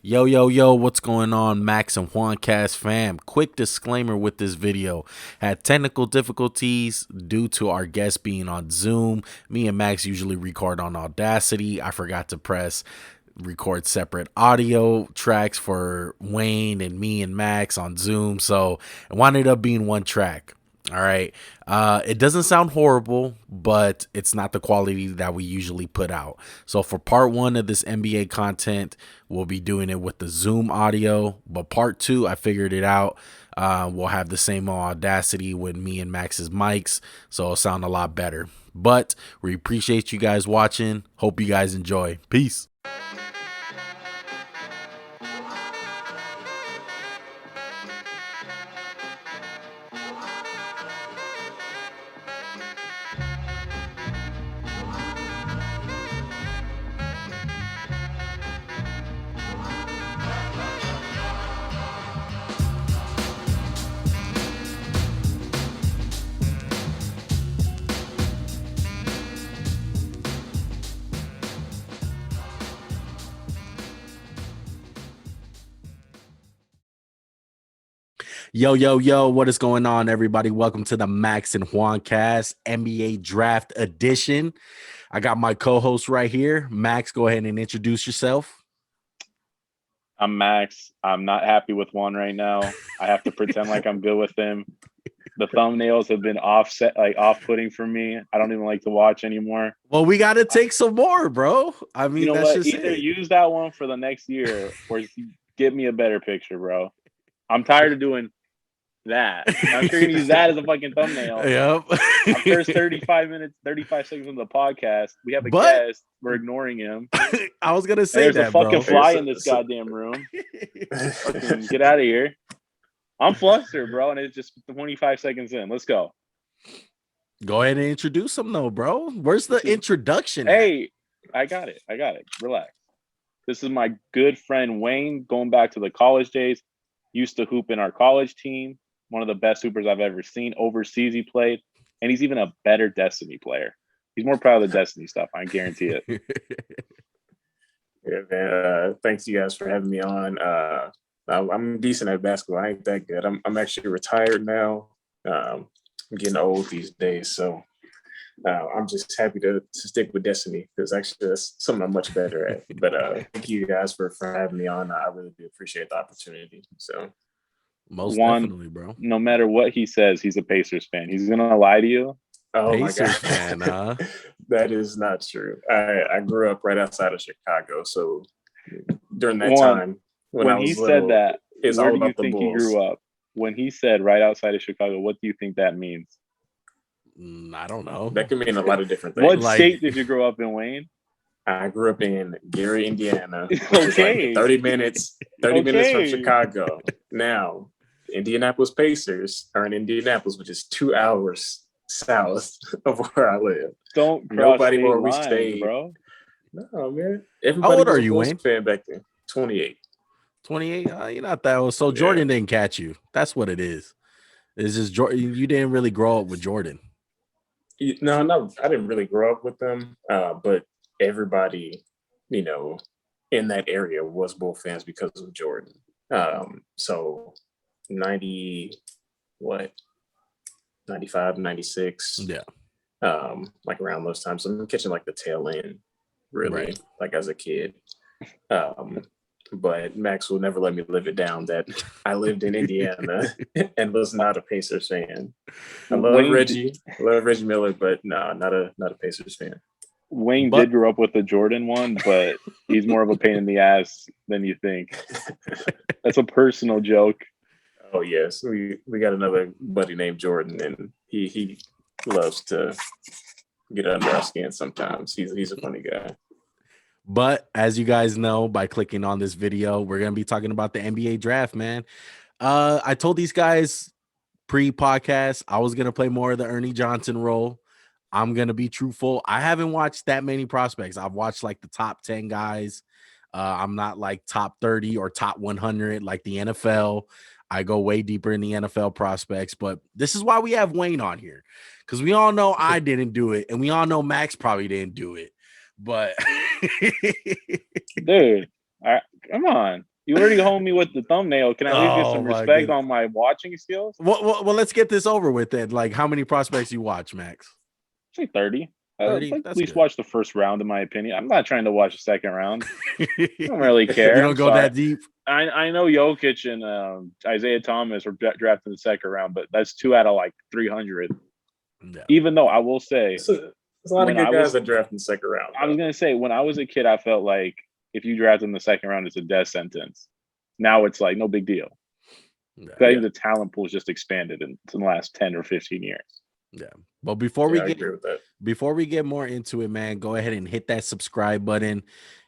Yo, yo, yo, what's going on, Max&JuanCast fam? Quick disclaimer with this video. Had technical difficulties due to our guest being on Zoom. Me and Max usually record on Audacity. I forgot to press record separate audio tracks for Wayne and me and Max on Zoom. So it wound up being one track. All right. It doesn't sound horrible, but it's not the quality that we usually put out. So for part one of this NBA content, we'll be doing it with the Zoom audio. But part two, I figured it out. We'll have the same Audacity with me and Max's mics, so it'll sound a lot better. But we appreciate you guys watching. Hope you guys enjoy. Peace. Yo, yo, yo, what is going on, everybody? Welcome to the Max&JuanCast NBA Draft Edition. I got my co-host right here. Max, go ahead and introduce yourself. I'm Max. I'm not happy with Juan right now. I have to pretend like I'm good with him. The thumbnails have been off-putting for me. I don't even like to watch anymore. Well, we got to take some more, bro. I mean, you know that's what? just Either it. use that one for the next year or get me a better picture, bro. I'm tired of doing that. I'm sure you're gonna use that as a fucking thumbnail. Yep. Our first 35 seconds of the podcast, we have a guest. We're ignoring him. I was gonna say there's that, a fucking bro. fly in this goddamn room. Fucking get out of here. I'm flustered, bro, and it's just 25 seconds in. Let's go. Go ahead and introduce him, though, bro. Where's the introduction? Hey, I got it. Relax. This is my good friend Wayne, going back to the college days. Used to hoop in our college team. One of the best hoopers I've ever seen. Overseas he played, and he's even a better Destiny player. He's more proud of the Destiny stuff. I guarantee it. Yeah, man. Thanks you guys for having me on. I'm decent at basketball. I ain't that good. I'm actually retired now. I'm getting old these days, so I'm just happy to stick with Destiny because actually that's something I'm much better at. But thank you guys for having me on. I really do appreciate the opportunity. So most definitely, bro. No matter what he says, he's a Pacers fan. He's gonna lie to you. Oh Pacers my God. fan, huh? That is not true. I grew up right outside of Chicago, so during that time when I was he little, said that, it's where all do you about the think he Bulls. grew up? When he said right outside of Chicago, what do you think that means? I don't know. That could mean a lot of different things. What state did you grow up in, Wayne? I grew up in Gary, Indiana. Okay. Like 30 minutes from Chicago. Now, Indianapolis Pacers are in Indianapolis, which is 2 hours south of where I live. Don't cross nobody state where we lines, stayed, bro. No, man. Everybody How old was are a you, Bulls Wayne? fan back then. 28. 28. You're not that old. So Jordan didn't catch you. That's what it is. It's just Jordan. You didn't really grow up with Jordan. No, I didn't really grow up with them. But everybody, in that area was Bull fans because of Jordan. So 95, 96. Yeah. Like around those times. So I'm catching like the tail end, really, right. Like as a kid. But Max will never let me live it down that I lived in Indiana and was not a Pacers fan. I love Reggie Miller, but no, not a Pacers fan. Wayne did grow up with the Jordan one, but he's more of a pain in the ass than you think. That's a personal joke. Oh yes, we got another buddy named Jordan, and he loves to get under our skin sometimes. He's a funny guy. But as you guys know, by clicking on this video, we're going to be talking about the NBA draft, man. I told these guys pre-podcast I was going to play more of the Ernie Johnson role. I'm going to be truthful. I haven't watched that many prospects. I've watched like the top 10 guys. I'm not like top 30 or top 100 like the NFL. I go way deeper in the NFL prospects, but this is why we have Wayne on here, because we all know I didn't do it, and we all know Max probably didn't do it. But dude, come on. You already hold me with the thumbnail. Can I at least get some my respect goodness. on my watching skills? Well, let's get this over with then. Like, how many prospects you watch, Max? Say 30. 30? Like, at That's least good. watch the first round, in my opinion. I'm not trying to watch the second round. You I don't really care. don't go that deep. I know Jokic and Isaiah Thomas were drafted in the second round, but that's 2 out of like 300. Yeah. Even though I will say, There's a lot of good guys that draft in the second round. I was gonna say when I was a kid, I felt like if you draft in the second round, it's a death sentence. Now it's like no big deal. Yeah. I think the talent pool has just expanded in the last 10 or 15 years. Yeah. But before I agree with that. Before we get more into it, man, go ahead and hit that subscribe button,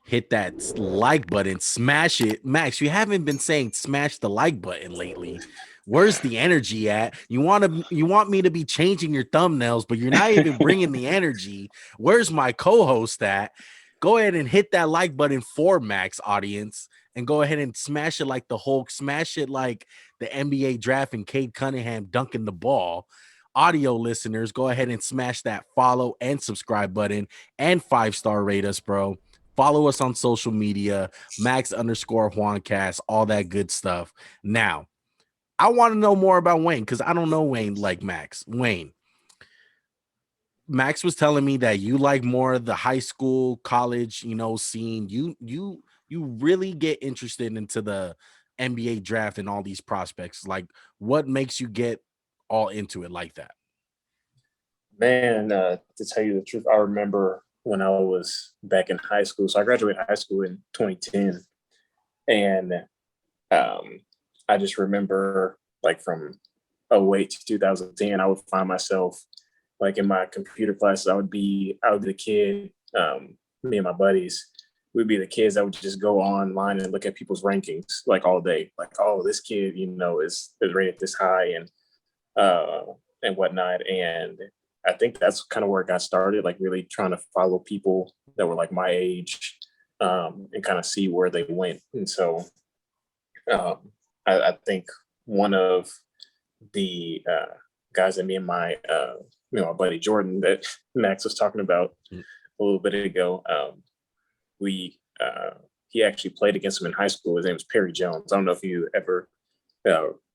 hit that like button, smash it. Max, you haven't been saying smash the like button lately. Where's the energy at? You want me to be changing your thumbnails, but you're not even bringing the energy. Where's my co-host at? Go ahead and hit that like button for Max, audience, and go ahead and smash it like the Hulk, smash it like the NBA draft and Cunningham dunking the ball. Audio listeners, go ahead and smash that follow and subscribe button and 5-star rate us, bro. Follow us on social media, Max_JuanCast, all that good stuff. Now, I want to know more about Wayne because I don't know Wayne like Max. Wayne, Max was telling me that you like more the high school, college, scene. You really get interested into the NBA draft and all these prospects. Like, what makes you get all into it like that? Man, to tell you the truth, I remember when I was back in high school. So I graduated high school in 2010. And I just remember like from 08 to 2010, I would find myself like in my computer classes, I would be the kid, me and my buddies, we'd be the kids that would just go online and look at people's rankings like all day. Like, oh, this kid, is rated this high and whatnot. And I think that's kind of where it got started, like really trying to follow people that were like my age and kind of see where they went. And so I think one of the guys that me and my my buddy Jordan that Max was talking about a little bit ago, he actually played against him in high school. His name was Perry Jones. I don't know if you ever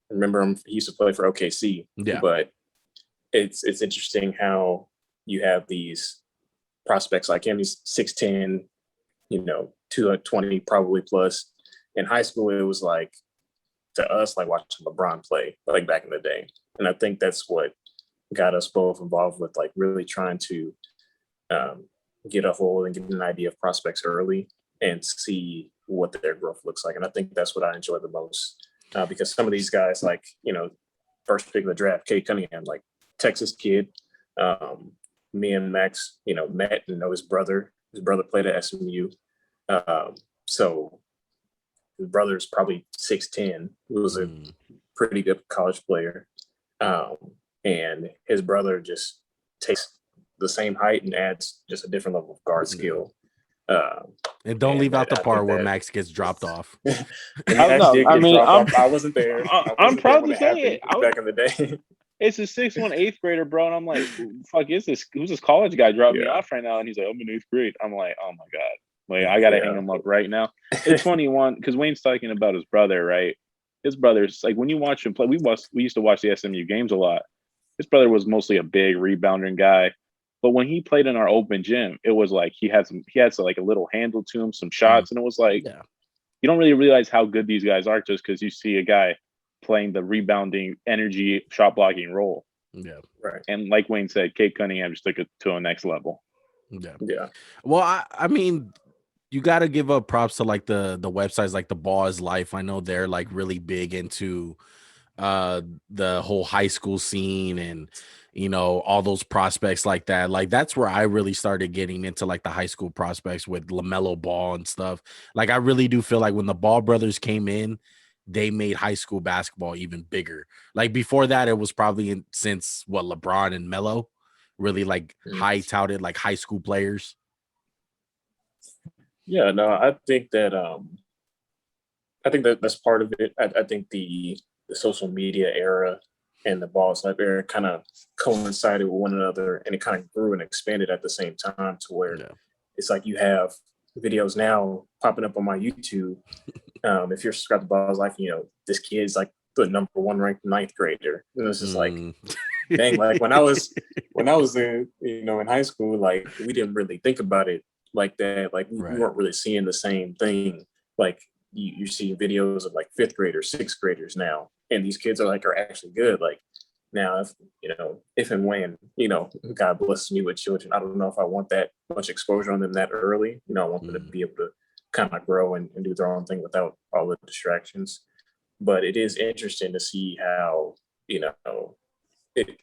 remember him. He used to play for OKC. Yeah. But it's interesting how you have these prospects like him. He's 6'10", 220 probably plus. In high school, it was like, to us, like watching LeBron play, like back in the day. And I think that's what got us both involved with like really trying to get a hold and get an idea of prospects early and see what their growth looks like. And I think that's what I enjoy the most because some of these guys, like, first pick of the draft, Cunningham, like Texas kid. Me and Max, met and know his brother. His brother played at SMU. So his brother's probably 6'10". He was a pretty good college player. And his brother just takes the same height and adds just a different level of guard skill. And don't leave out the part where Max gets dropped off. I wasn't there. I'm proud to say it. Back in the day. It's a 6'1" 8th grader, bro. And I'm like, fuck is this? Who's this college guy dropping me off right now? And he's like, I'm in 8th grade. I'm like, oh my God. Like, I got to hang him up right now. It's 21 because Wayne's talking about his brother, right? His brother's like, when you watch him play, we used to watch the SMU games a lot. His brother was mostly a big rebounding guy. But when he played in our open gym, it was like he had like a little handle to him, some shots. And it was like, you don't really realize how good these guys are just because you see a guy playing the rebounding, energy, shot blocking role. Yeah. Right. And like Wayne said, Cunningham just took it to a next level. Yeah. Well, I mean, you got to give up props to like the websites like The Ball is Life. I know they're like really big into the whole high school scene and all those prospects like that. Like that's where I really started getting into like the high school prospects with LaMelo Ball and stuff. Like I really do feel like when the Ball brothers came in, they made high school basketball even bigger. Like before that, it was probably since LeBron and Melo really like high touted like high school players. Yeah, no, I think that that's part of it. I think the social media era and the Balls Life era kind of coincided with one another, and it kind of grew and expanded at the same time to where it's like you have videos now popping up on my YouTube. If you're subscribed to Ball's Life, this kid's like the number one ranked ninth grader. And it's just like, dang, like when I was in high school, like we didn't really think about it like that. Like we weren't really seeing the same thing. Like you see videos of like fifth graders, sixth graders now, and these kids are actually good. Like now, if and when God blesses me with children, I don't know if I want that much exposure on them that early. I want them to be able to kind of grow and do their own thing without all the distractions. But it is interesting to see how it,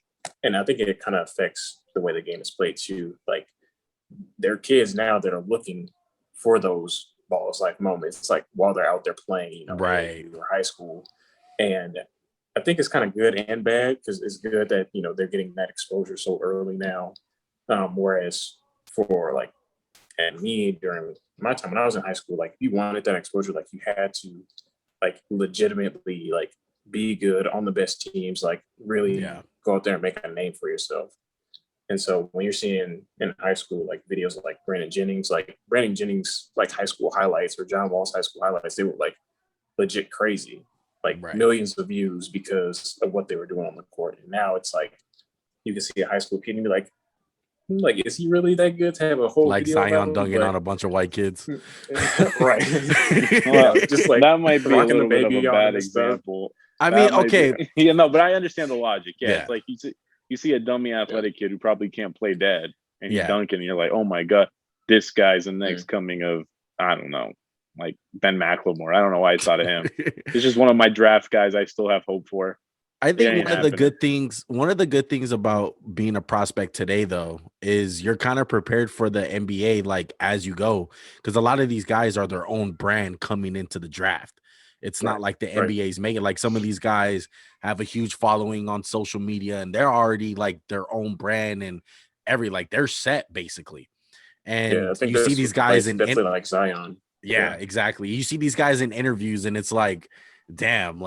and I think it kind of affects the way the game is played too. Like there are kids now that are looking for those Ball's Life moments, like while they're out there playing, right, or high school. And I think it's kind of good and bad, because it's good that they're getting that exposure so early now. Whereas for and me during my time when I was in high school, like if you wanted that exposure, like you had to legitimately be good on the best teams, really go out there and make a name for yourself. And so when you're seeing in high school videos of Brandon Jennings high school highlights, or John Wall's high school highlights, they were legit crazy, millions of views because of what they were doing on the court. And now it's you can see a high school kid and be like, is he really that good to have a whole video Zion dunking on a bunch of white kids? Right. Just that might be a little bit of a bad example. I mean, okay. But I understand the logic. Yeah. It's you see a dummy athletic kid who probably can't play dead, and he's dunking, and you're like, oh my God, this guy's the next coming of, I don't know, like Ben McLemore. I don't know why I thought of him. It's just one of my draft guys I still have hope for. I think one of the good things about being a prospect today, though, is you're kind of prepared for the NBA as you go, because a lot of these guys are their own brand coming into the draft. It's not like the NBA's making some of these guys have a huge following on social media, and they're already their own brand and they're set basically. And I think you see these guys in definitely like Zion. Yeah, exactly. You see these guys in interviews, and it's damn,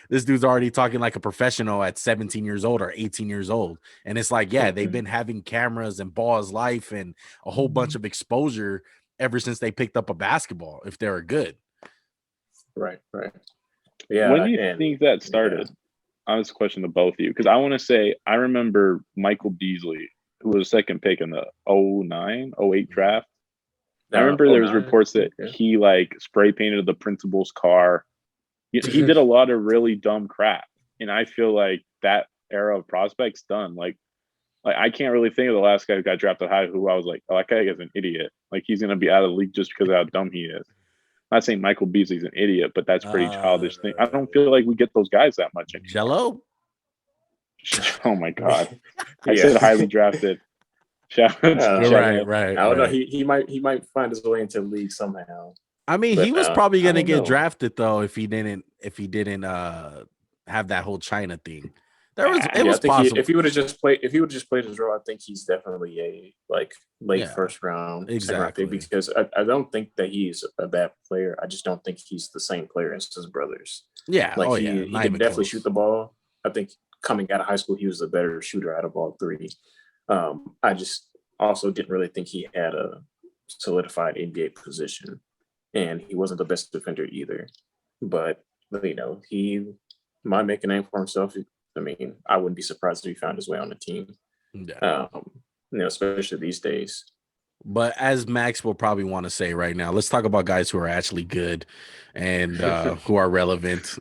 this dude's already talking like a professional at 17 years old or 18 years old. And it's they've been having cameras and Ball's Life and a whole bunch of exposure ever since they picked up a basketball, if they're good. Right. Yeah. When do you think that started? Honest question to both of you, because I want to say I remember Michael Beasley, who was second pick in the 08 draft. I remember there was reports that he spray painted the principal's car. He did a lot of really dumb crap, and I feel like that era of prospects done. I can't really think of the last guy who got drafted high who I was like, oh, that guy is an idiot. He's gonna be out of the league just because of how dumb he is. I'm not saying Michael Beasley's an idiot, but that's pretty childish thing. I don't feel like we get those guys that much anymore. Jello? Oh my God! I said highly drafted. Right. I don't know. He might find his way into the league somehow. I mean, he was probably gonna get drafted though if he didn't have that whole China thing. It was possible. If he would have just played his role, I think he's definitely a late first round, exactly. Because I don't think that he's a bad player. I just don't think he's the same player as his brothers. Yeah, he can definitely shoot the ball. I think coming out of high school, he was a better shooter out of all three. I just also didn't really think he had a solidified NBA position, and he wasn't the best defender either. But he might make a name for himself. I mean, I wouldn't be surprised if he found his way on the team. Yeah. Especially these days. But as Max will probably want to say right now, let's talk about guys who are actually good and who are relevant.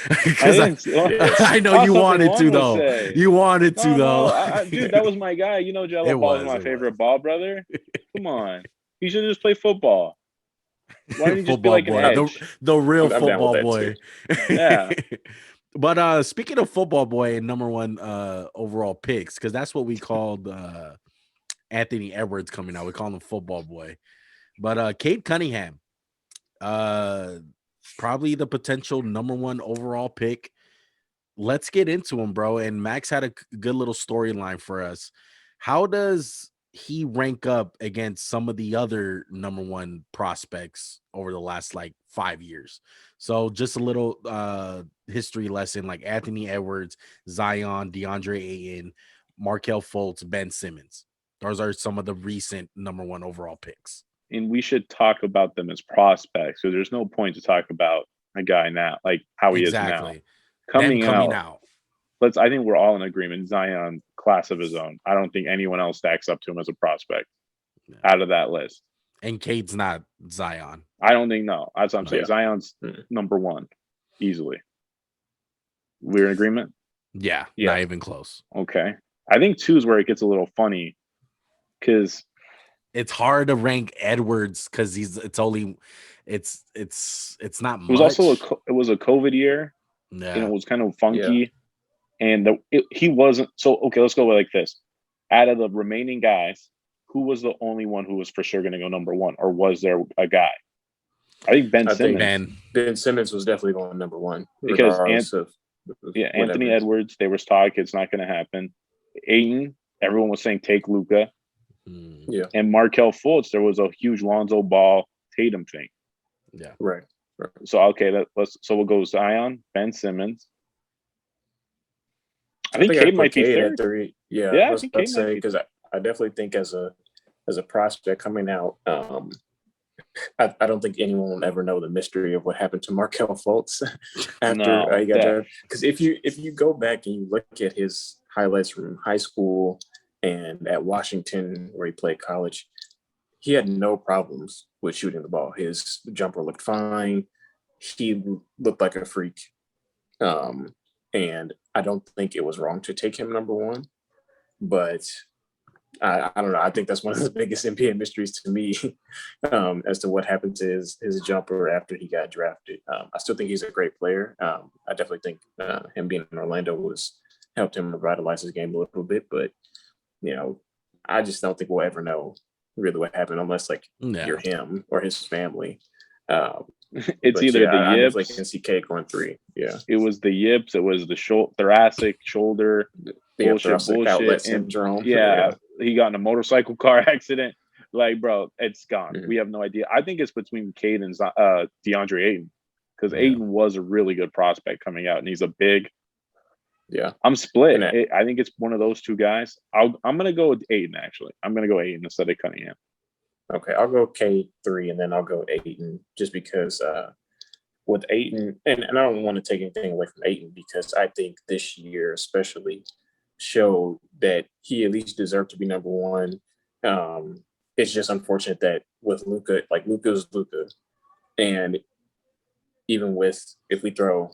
I know you wanted to, though. You wanted to, though. Dude, that was my guy. Jello Ball was my favorite ball brother. Come on. He should just play football. Why don't you just be like an edge? The real football boy. Yeah. But speaking of football boy and number one overall picks, because that's what we called Anthony Edwards coming out. We call him football boy. But Cade Cunningham, probably the potential number one overall pick. Let's get into him, bro. And Max had a good little storyline for us. How does he rank up against some of the other number one prospects over the last 5 years? So just a little history lesson, Anthony Edwards, Zion, DeAndre Ayton, Markelle Fultz, Ben Simmons. Those are some of the recent number one overall picks. and we should talk about them as prospects. So there's no point to talk about a guy now, like how he is now. Them coming out. out. I think we're all in agreement. Zion, class of his own. I don't think anyone else stacks up to him as a prospect out of that list. And Cade's not Zion. I don't think no. That's what I'm saying. Zion's number one, easily. We're in agreement? Yeah, not even close. Okay. I think 2 is where it gets a little funny because it's hard to rank Edwards because it's not much. It was also it was a COVID year. Yeah. And it was kind of funky. Yeah. And he wasn't so okay, let's go like this. Out of the remaining guys, who was the only one who was for sure going to go number 1, or was there a guy? I think Ben Simmons. Ben Simmons was definitely going number 1 because Anthony Edwards. There was talk it's not going to happen. Ayton, everyone was saying take Luka. Yeah, and Markelle Fultz. There was a huge Lonzo Ball Tatum thing. Yeah, right. So okay, we'll go Zion, Ben Simmons. I think Cade might be third. 3. Yeah, let's say because I definitely think as a prospect coming out, I don't think anyone will ever know the mystery of what happened to Markelle Fultz after he got drafted. Because if you go back and you look at his highlights from high school and at Washington where he played college, he had no problems with shooting the ball. His jumper looked fine. He looked like a freak. And I don't think it was wrong to take him number 1. But I don't know. I think that's one of the biggest NBA mysteries to me as to what happened to his jumper after he got drafted. I still think he's a great player. I definitely think him being in Orlando helped him revitalize his game a little bit. But, I just don't think we'll ever know really what happened unless you're him or his family. It's either the yips. I can see Cade going 3. Yeah, it was the yips. It was the thoracic shoulder bullshit outlet syndrome. Yeah, he got in a motorcycle car accident. Bro, it's gone. Mm-hmm. We have no idea. I think it's between Cade and DeAndre Ayton because Ayton was a really good prospect coming out, and he's a big. Yeah, I'm split. I think it's one of those 2 guys. I'm gonna go with Ayton. Actually, I'm gonna go Ayton instead of Cunningham. Okay, I'll go Cade 3, and then I'll go Ayton just because with Ayton, and I don't want to take anything away from Ayton because I think this year especially showed that he at least deserved to be number 1. It's just unfortunate that with Luka, Luka's Luka, and even with if we throw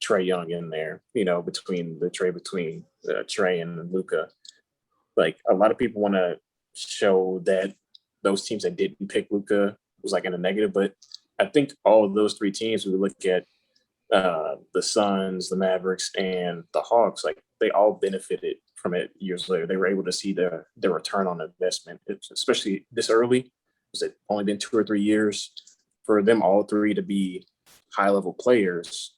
Trae Young in there, between Trae and Luka, a lot of people want to show that those teams that didn't pick Luka was in a negative, but I think all of those 3 teams, we look at the Suns, the Mavericks, and the Hawks, they all benefited from it years later. They were able to see their return on investment, especially this early. Was it only been 2 or 3 years for them all 3 to be high-level players?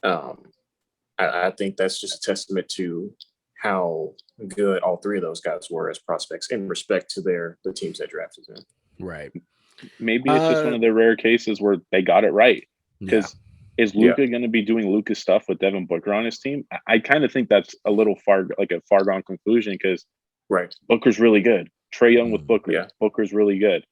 I think that's just a testament to how good all 3 of those guys were as prospects in respect to the teams that drafted them. Right. Maybe it's just one of the rare cases where they got it right. Because is Luka going to be doing Luka stuff with Devin Booker on his team? I kind of think that's a little far gone conclusion because Booker's really good. Trae Young with Booker. Yeah. Booker's really good.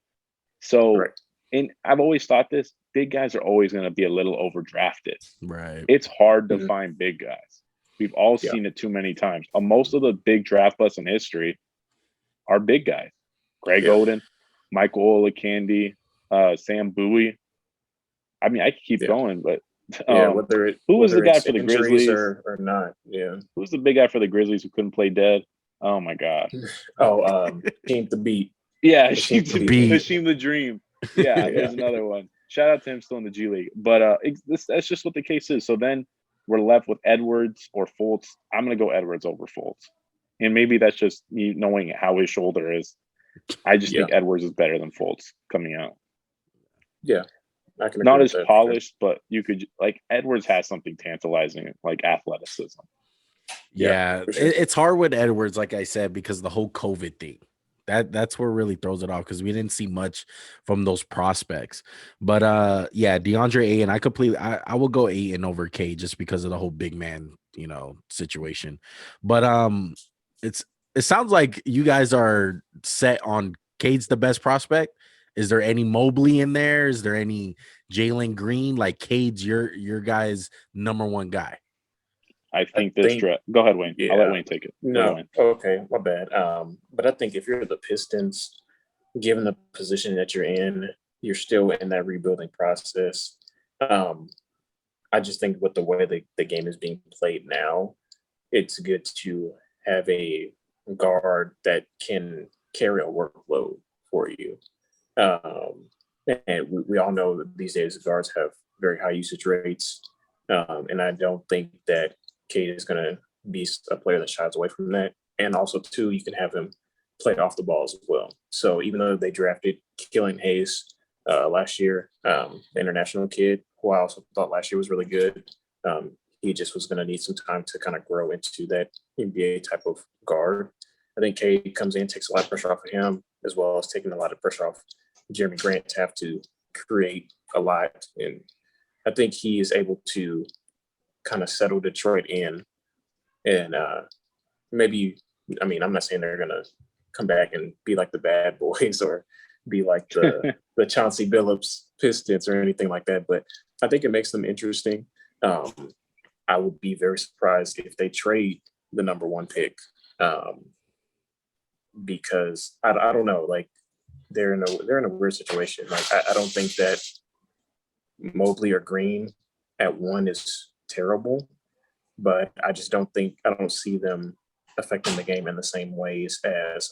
So, and I've always thought this, big guys are always going to be a little overdrafted. Right. It's hard to find big guys. We've all seen it too many times. Most of the big draft busts in history are big guys. Greg Oden, Michael Olakandi, Sam Bowie. I mean, I could keep going, but who was the guy for the Grizzlies or not? Yeah, who's the big guy for the Grizzlies who couldn't play dead? Oh my God. Team the Beat. Yeah, Hasheem the Dream. Yeah, there's another one. Shout out to him still in the G League. But that's just what the case is. So then we're left with Edwards or Fultz. I'm going to go Edwards over Fultz. And maybe that's just me knowing how his shoulder is. I just think Edwards is better than Fultz coming out. Yeah. Not as polished, but you could Edwards has something tantalizing, like athleticism. Yeah, sure. It's hard with Edwards, like I said, because of the whole COVID thing. That's where it really throws it off because we didn't see much from those prospects. But DeAndre Ayton, I will go Ayton over K just because of the whole big man, situation. But it sounds like you guys are set on Cade's the best prospect, Is there any Mobley in there? Is there any Jaylen Green? Like Cade's your guy's number one guy. I I think this think, draft. Go ahead, Wayne. I'll let yeah, Wayne take it. Go ahead, no, Wayne. okay, my bad. But I think if you're the Pistons, given the position that you're in, you're still in that rebuilding process. Um, I just think with the way the game is being played now, it's good to have a guard that can carry a workload for you. Um, and we all know that these days guards have very high usage rates. And I don't think that Cade is going to be a player that shies away from that. And also, too, you can have him play off the ball as well. So even though they drafted Killian Hayes last year, the international kid, who I also thought last year was really good, he just was going to need some time to kind of grow into that NBA type of guard. I think Cade comes in, takes a lot of pressure off of him, as well as taking a lot of pressure off Jeremy Grant to have to create a lot. And I think he is able to kind of settle Detroit in. And maybe, I mean, I'm not saying they're going to come back and be like the bad boys or be like the Chauncey Billups Pistons or anything like that. But I think it makes them interesting. I would be very surprised if they trade the number one pick, because I don't know, like they're in a weird situation. Like I don't think that Mobley or Green at one is terrible, but I just don't see them affecting the game in the same ways as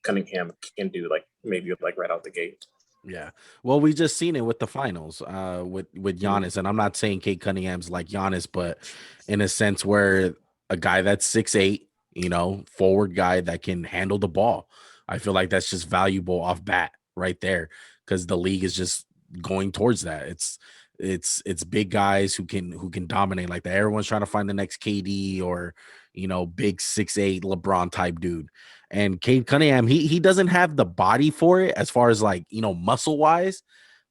Cunningham can do, like maybe like right out the gate. Yeah. Well, we just seen it with the finals with Giannis. And I'm not saying Kate Cunningham's like Giannis, but in a sense where a guy that's 6'8", forward guy that can handle the ball. I feel like that's just valuable off bat right there because the league is just going towards that. It's big guys who can dominate like that. Everyone's trying to find the next KD or big 6'8" LeBron type dude. And Cade Cunningham, he doesn't have the body for it as far as like muscle wise,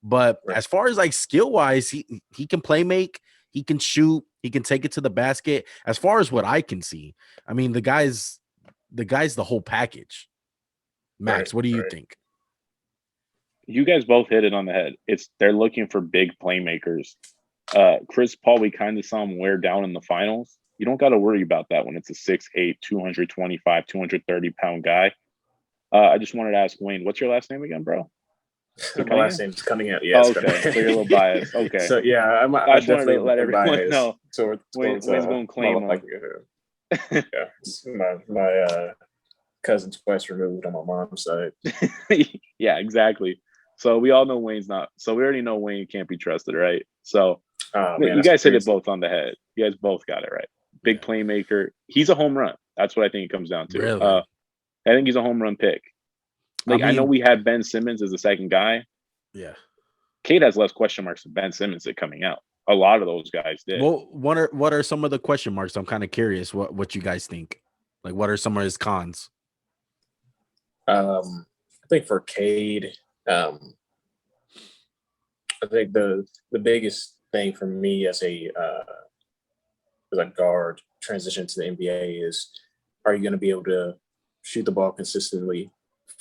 but Right. as far as like skill wise, he can play make, he can shoot, he can take it to the basket. As far as what I can see, I mean the guy's the whole package. Max, Right, what do you right. think? You guys both hit it on the head. They're looking for big playmakers. Chris Paul, we kind of saw him wear down in the finals. You don't got to worry about that when it's a 6'8", 225, 230-pound guy. I just wanted to ask Wayne, what's your last name again, bro? My last name's Cunningham. Yes. Okay, so you're a little biased. Okay. So yeah, I just wanted to let everyone know. Wayne's going to claim him. Yeah, my cousin's twice removed on my mom's side. Yeah, exactly. So we all know Wayne's not. So we already know Wayne can't be trusted, right? So man, you guys hit it both on the head. You guys both got it right. Big playmaker. He's a home run. That's what I think it comes down to. Really? I think he's a home run pick. Like I know we had Ben Simmons as the second guy. Yeah. Cade has less question marks than Ben Simmons at coming out. A lot of those guys did. Well, what are some of the question marks? I'm kind of curious what you guys think. Like, what are some of his cons? I think for Cade, I think the biggest thing for me as a guard transition to the NBA is, are you going to be able to shoot the ball consistently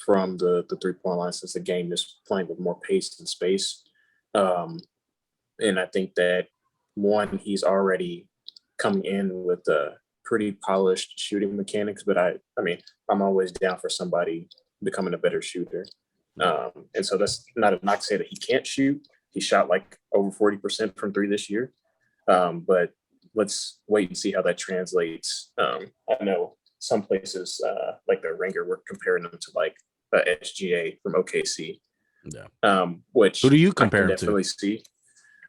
from the 3-point line, since the game is playing with more pace and space? And I think that one, he's already coming in with pretty polished shooting mechanics, but I mean, I'm always down for somebody becoming a better shooter. And so that's not a knock to say that he can't shoot. He shot like over 40% from three this year. But let's wait and see how that translates. I know some places like the Ringer were comparing them to like SGA from OKC. Yeah. Which who do you compare I can him definitely to? see.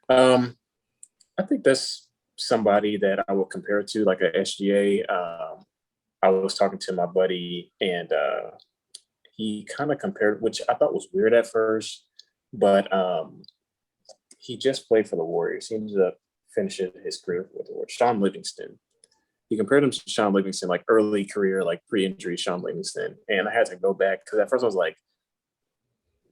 I think that's somebody that I will compare it to, like a SGA. I was talking to my buddy, and he kind of compared, which I thought was weird at first, but he just played for the Warriors. He ended up finishing his career with the Warriors. Sean Livingston. He compared him to Sean Livingston, like early career, like pre-injury Sean Livingston. And I had to go back because at first I was like,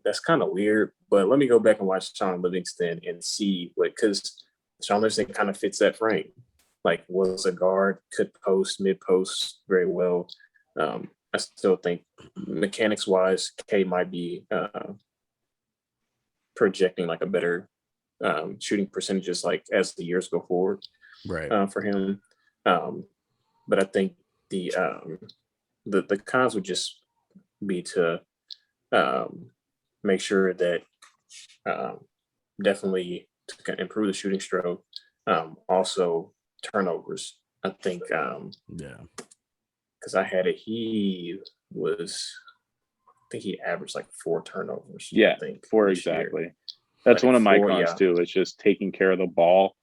that's kind of weird, but let me go back and watch Sean Livingston and see what, because Sean Livingston kind of fits that frame. Like, was a guard, could post, mid post very well. I still think mechanics wise, K might be projecting like a better shooting percentages like as the years go forward for him. But I think the cons would just be to make sure that definitely to improve the shooting stroke. Also turnovers. I think because I had it, he averaged like 4 turnovers. Yeah, I think 4 exactly. Year. That's one of my cons too. It's just taking care of the ball.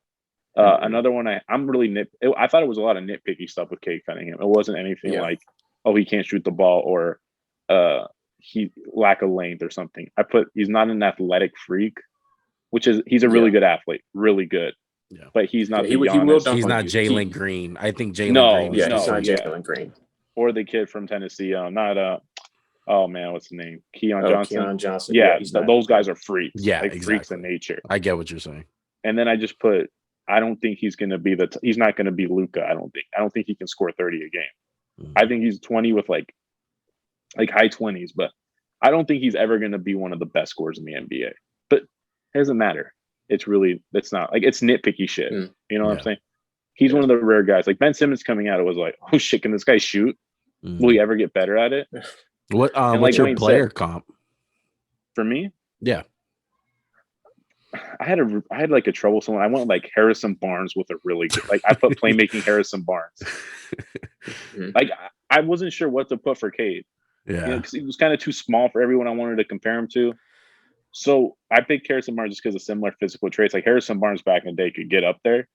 Another one I'm really I thought it was a lot of nitpicky stuff with Cade Cunningham. It wasn't anything like, oh, he can't shoot the ball or he lack of length or something. He's not an athletic freak, which is he's a really good athlete, really good. Yeah. But he's not he's not Jaylen Green. I think Jaylen Green. He's not Jaylen Green. Or the kid from Tennessee. Oh man, what's the name? Keon Johnson. Yeah, those guys are freaks. Yeah, like freaks in nature. I get what you're saying. And then I just I don't think he's going to be he's not going to be Luka. I don't think he can score 30 a game. I think he's 20 with like high 20s, but I don't think he's ever going to be one of the best scorers in the NBA. But it doesn't matter. It's not like it's nitpicky shit. You know what I'm saying? He's one of the rare guys. Like Ben Simmons coming out, it was like, oh shit, can this guy shoot? Will he ever get better at it? What's your player comp? For me? Yeah. I had like a troublesome one. I went like Harrison Barnes with a really good, like I put playmaking Harrison Barnes. Like I wasn't sure what to put for Cade. Yeah. Because he was kind of too small for everyone I wanted to compare him to. So I picked Harrison Barnes just because of similar physical traits. Like Harrison Barnes back in the day could get up there,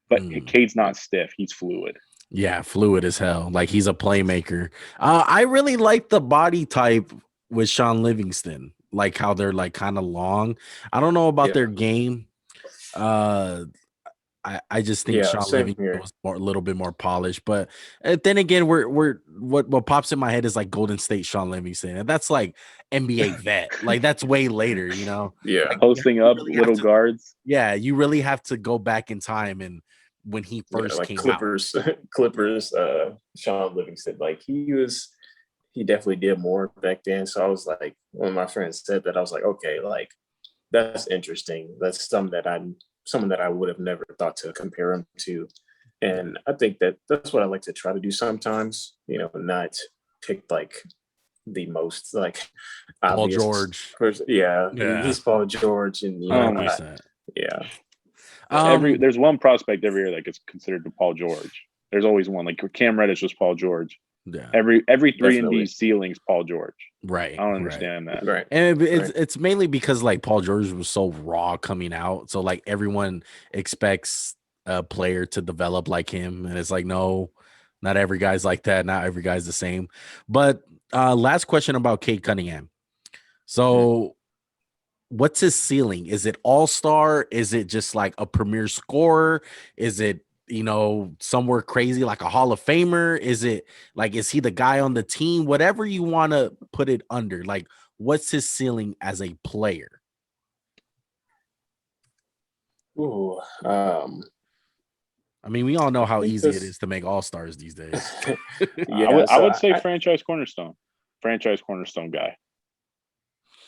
but Cade's not stiff. He's fluid. Yeah, fluid as hell. Like he's a playmaker. I really like the body type with Sean Livingston. Like how they're like kind of long. I don't know about their game. I just think Sean Livingston was a little bit more polished. But then again, what pops in my head is like Golden State Sean Livingston, and that's like NBA vet. Like that's way later, you know. Yeah, like, posting up really little guards. Yeah, you really have to go back in time and when he first came Clippers, out. Clippers, Sean Livingston, like he definitely did more back then. So I was like, when my friends said that, I was like, okay, like that's interesting. That's someone that I would have never thought to compare him to. And I think that's what I like to try to do sometimes, you know, not pick like the most like Paul George person. Yeah, he's Paul George, and you know, there's one prospect every year that gets considered to Paul George. There's always one. Like Cam Reddish was Paul George. Yeah. Every 3-and-D ceiling's Paul George. Right. I don't understand that. Right. And it's mainly because like Paul George was so raw coming out. So like everyone expects a player to develop like him. And it's like, no, not every guy's like that. Not every guy's the same. But last question about Cade Cunningham. So what's his ceiling? Is it all-star? Is it just like a premier scorer? Is it, you know, somewhere crazy like a Hall of Famer? Is it like, is he the guy on the team? Whatever you want to put it under, like what's his ceiling as a player? Ooh, I mean, we all know how easy it is to make all-stars these days. I would say franchise cornerstone guy.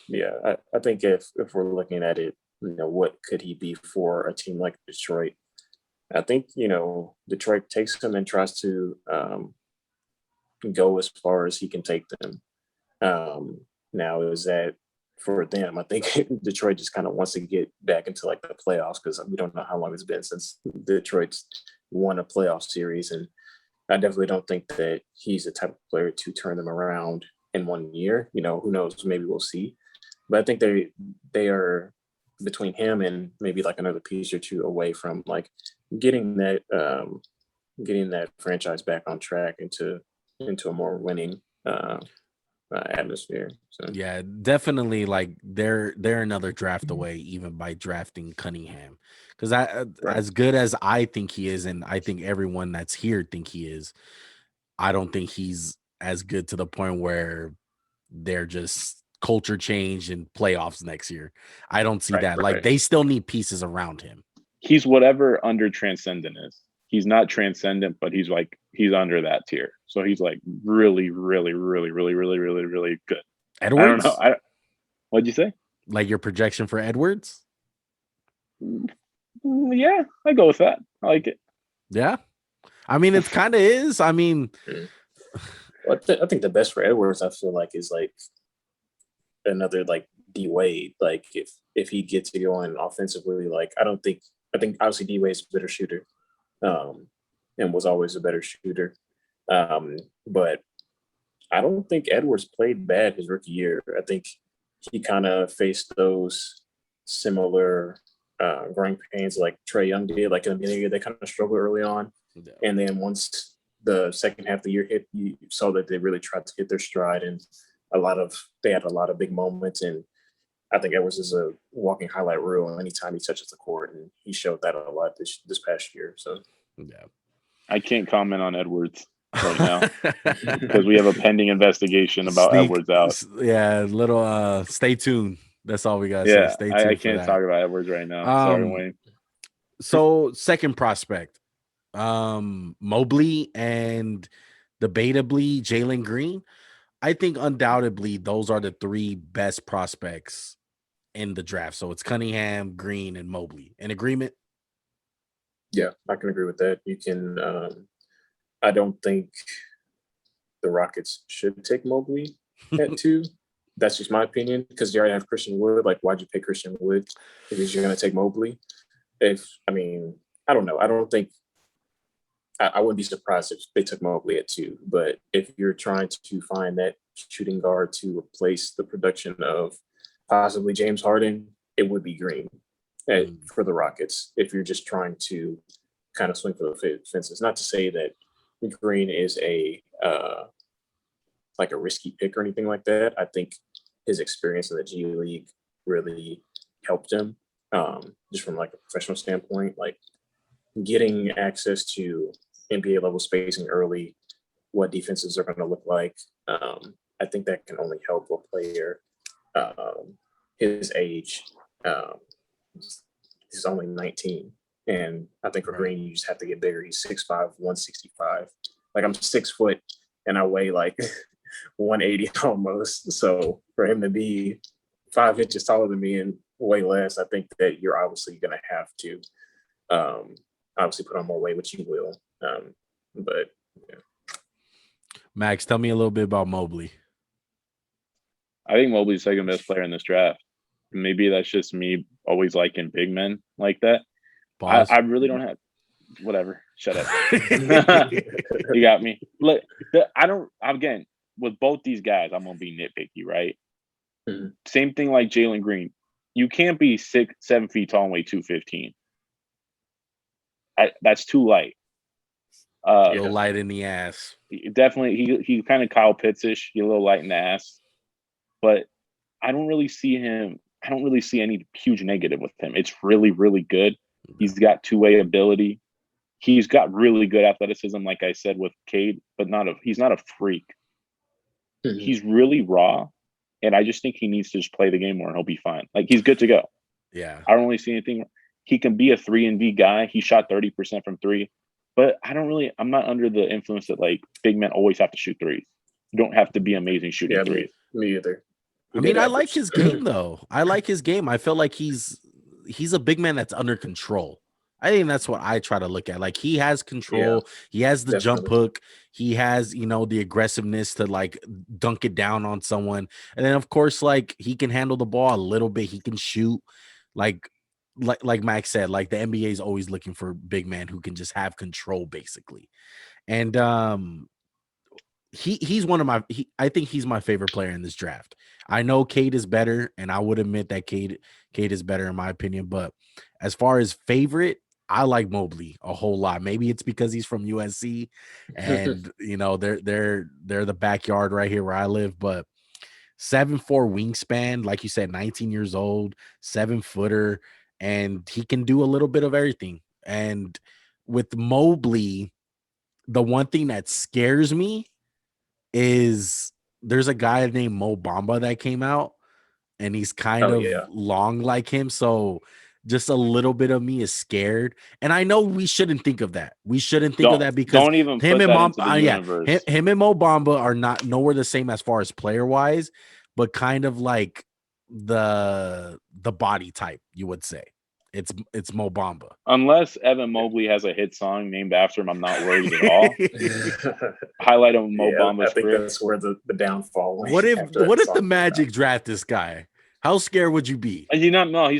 Yeah, I think if we're looking at it, you know, what could he be for a team like Detroit? I think, you know, Detroit takes him and tries to go as far as he can take them. Now, is that for them? I think Detroit just kind of wants to get back into like the playoffs because we don't know how long it's been since Detroit's won a playoff series. And I definitely don't think that he's the type of player to turn them around in 1 year. You know, who knows? Maybe we'll see. But I think they are between him and maybe like another piece or two away from like getting that franchise back on track into a more winning atmosphere. So yeah, definitely like they're another draft away, even by drafting Cunningham. Because as good as I think he is, and I think everyone that's here think he is, I don't think he's as good to the point where they're just culture change and playoffs next year. I don't see that. Like they still need pieces around him. He's whatever under transcendent is. He's not transcendent, but he's like he's under that tier. So he's like really, really, really, really, really, really, really good. Edwards? I don't know. What'd you say? Like your projection for Edwards? Yeah, I go with that. I like it. Yeah. I mean, it kind of is. I mean, well, I think the best for Edwards, I feel like, is like another like D Wade. Like if he gets it going offensively, like I think obviously D Wade's a better shooter, and was always a better shooter. But I don't think Edwards played bad his rookie year. I think he kind of faced those similar growing pains like Trae Young did. Like in the beginning of the year, they kind of struggled early on. Yeah. And then once the second half of the year hit, you saw that they really tried to get their stride, and they had a lot of big moments. And I think Edwards is a walking highlight reel anytime he touches the court, and he showed that a lot this past year. So yeah, I can't comment on Edwards right now because we have a pending investigation about Edwards out. Yeah, little stay tuned. That's all we got to say. Stay tuned. I can't talk about Edwards right now. Sorry, Wayne. So second prospect, Mobley and debatably Jaylen Green. I think undoubtedly those are the three best prospects in the draft. So it's Cunningham, Green, and Mobley. In agreement? Yeah, I can agree with that. You can. I don't think the Rockets should take Mobley at 2. That's just my opinion, because you already have Christian Wood. Like, why'd you pick Christian Wood because you're going to take Mobley? I don't know. I don't think I wouldn't be surprised if they took Mobley at 2. But if you're trying to find that shooting guard to replace the production of possibly James Harden, it would be Green for the Rockets. If you're just trying to kind of swing for the fences, not to say that Green is like a risky pick or anything like that. I think his experience in the G League really helped him, just from like a professional standpoint, like getting access to NBA level spacing early, what defenses are going to look like. I think that can only help a player his age. He's only 19. And I think for Green, you just have to get bigger. He's 6'5", 165. Like, I'm 6 foot and I weigh like 180 almost. So for him to be 5 inches taller than me and way less, I think that you're obviously going to have to obviously put on more weight, which you will. But yeah. Max, tell me a little bit about Mobley. I think Mobley's second best player in this draft. Maybe that's just me always liking big men like that. I really don't have whatever. Shut up. You got me. Look, again, with both these guys, I'm gonna be nitpicky, right? Mm-hmm. Same thing like Jaylen Green. You can't be 7 feet tall and weigh 215. That's too light. A little light in the ass. Definitely, he kind of Kyle Pitts-ish. He's a little light in the ass, but I don't really see any huge negative with him. It's really, really good. He's got two-way ability. He's got really good athleticism, like I said, with Cade, but he's not a freak. Mm-hmm. He's really raw, and I just think he needs to just play the game more, and he'll be fine. Like, he's good to go. Yeah. I don't really see anything. He can be a 3-and-D guy. He shot 30% from 3, but I'm not under the influence that, like, big men always have to shoot threes. You don't have to be amazing shooting threes. Me either. I mean, I like his game, though. I like his game. I feel like he's a big man that's under control. I think that's what I try to look at. Like, he has control. Yeah, he has the jump hook. He has, the aggressiveness to, like, dunk it down on someone. And then, of course, like, he can handle the ball a little bit. He can shoot. Like Max said, like, the NBA is always looking for big man who can just have control, basically. And he's one of I think he's my favorite player in this draft. I know Cade is better, and I would admit that Cade is better in my opinion. But as far as favorite, I like Mobley a whole lot. Maybe it's because he's from USC, and they're the backyard right here where I live. But 7'4" wingspan, like you said, 19 years old, 7-footer, and he can do a little bit of everything. And with Mobley, the one thing that scares me is there's a guy named Mo Bamba that came out, and he's kind of long like him. So just a little bit of me is scared. And I know we shouldn't think of that. We shouldn't think of Don't that because don't even him put and that Mom, into the yeah, universe. him and Mo Bamba are not nowhere the same as far as player wise, but kind of like the body type, you would say. It's Mo Bamba. Unless Evan Mobley has a hit song named after him, I'm not worried at all. Highlight of Mo Yeah, I Bamba's think career. that's where the downfall went What if after what that if the song came out. Magic draft this guy? How scared would you be? And he's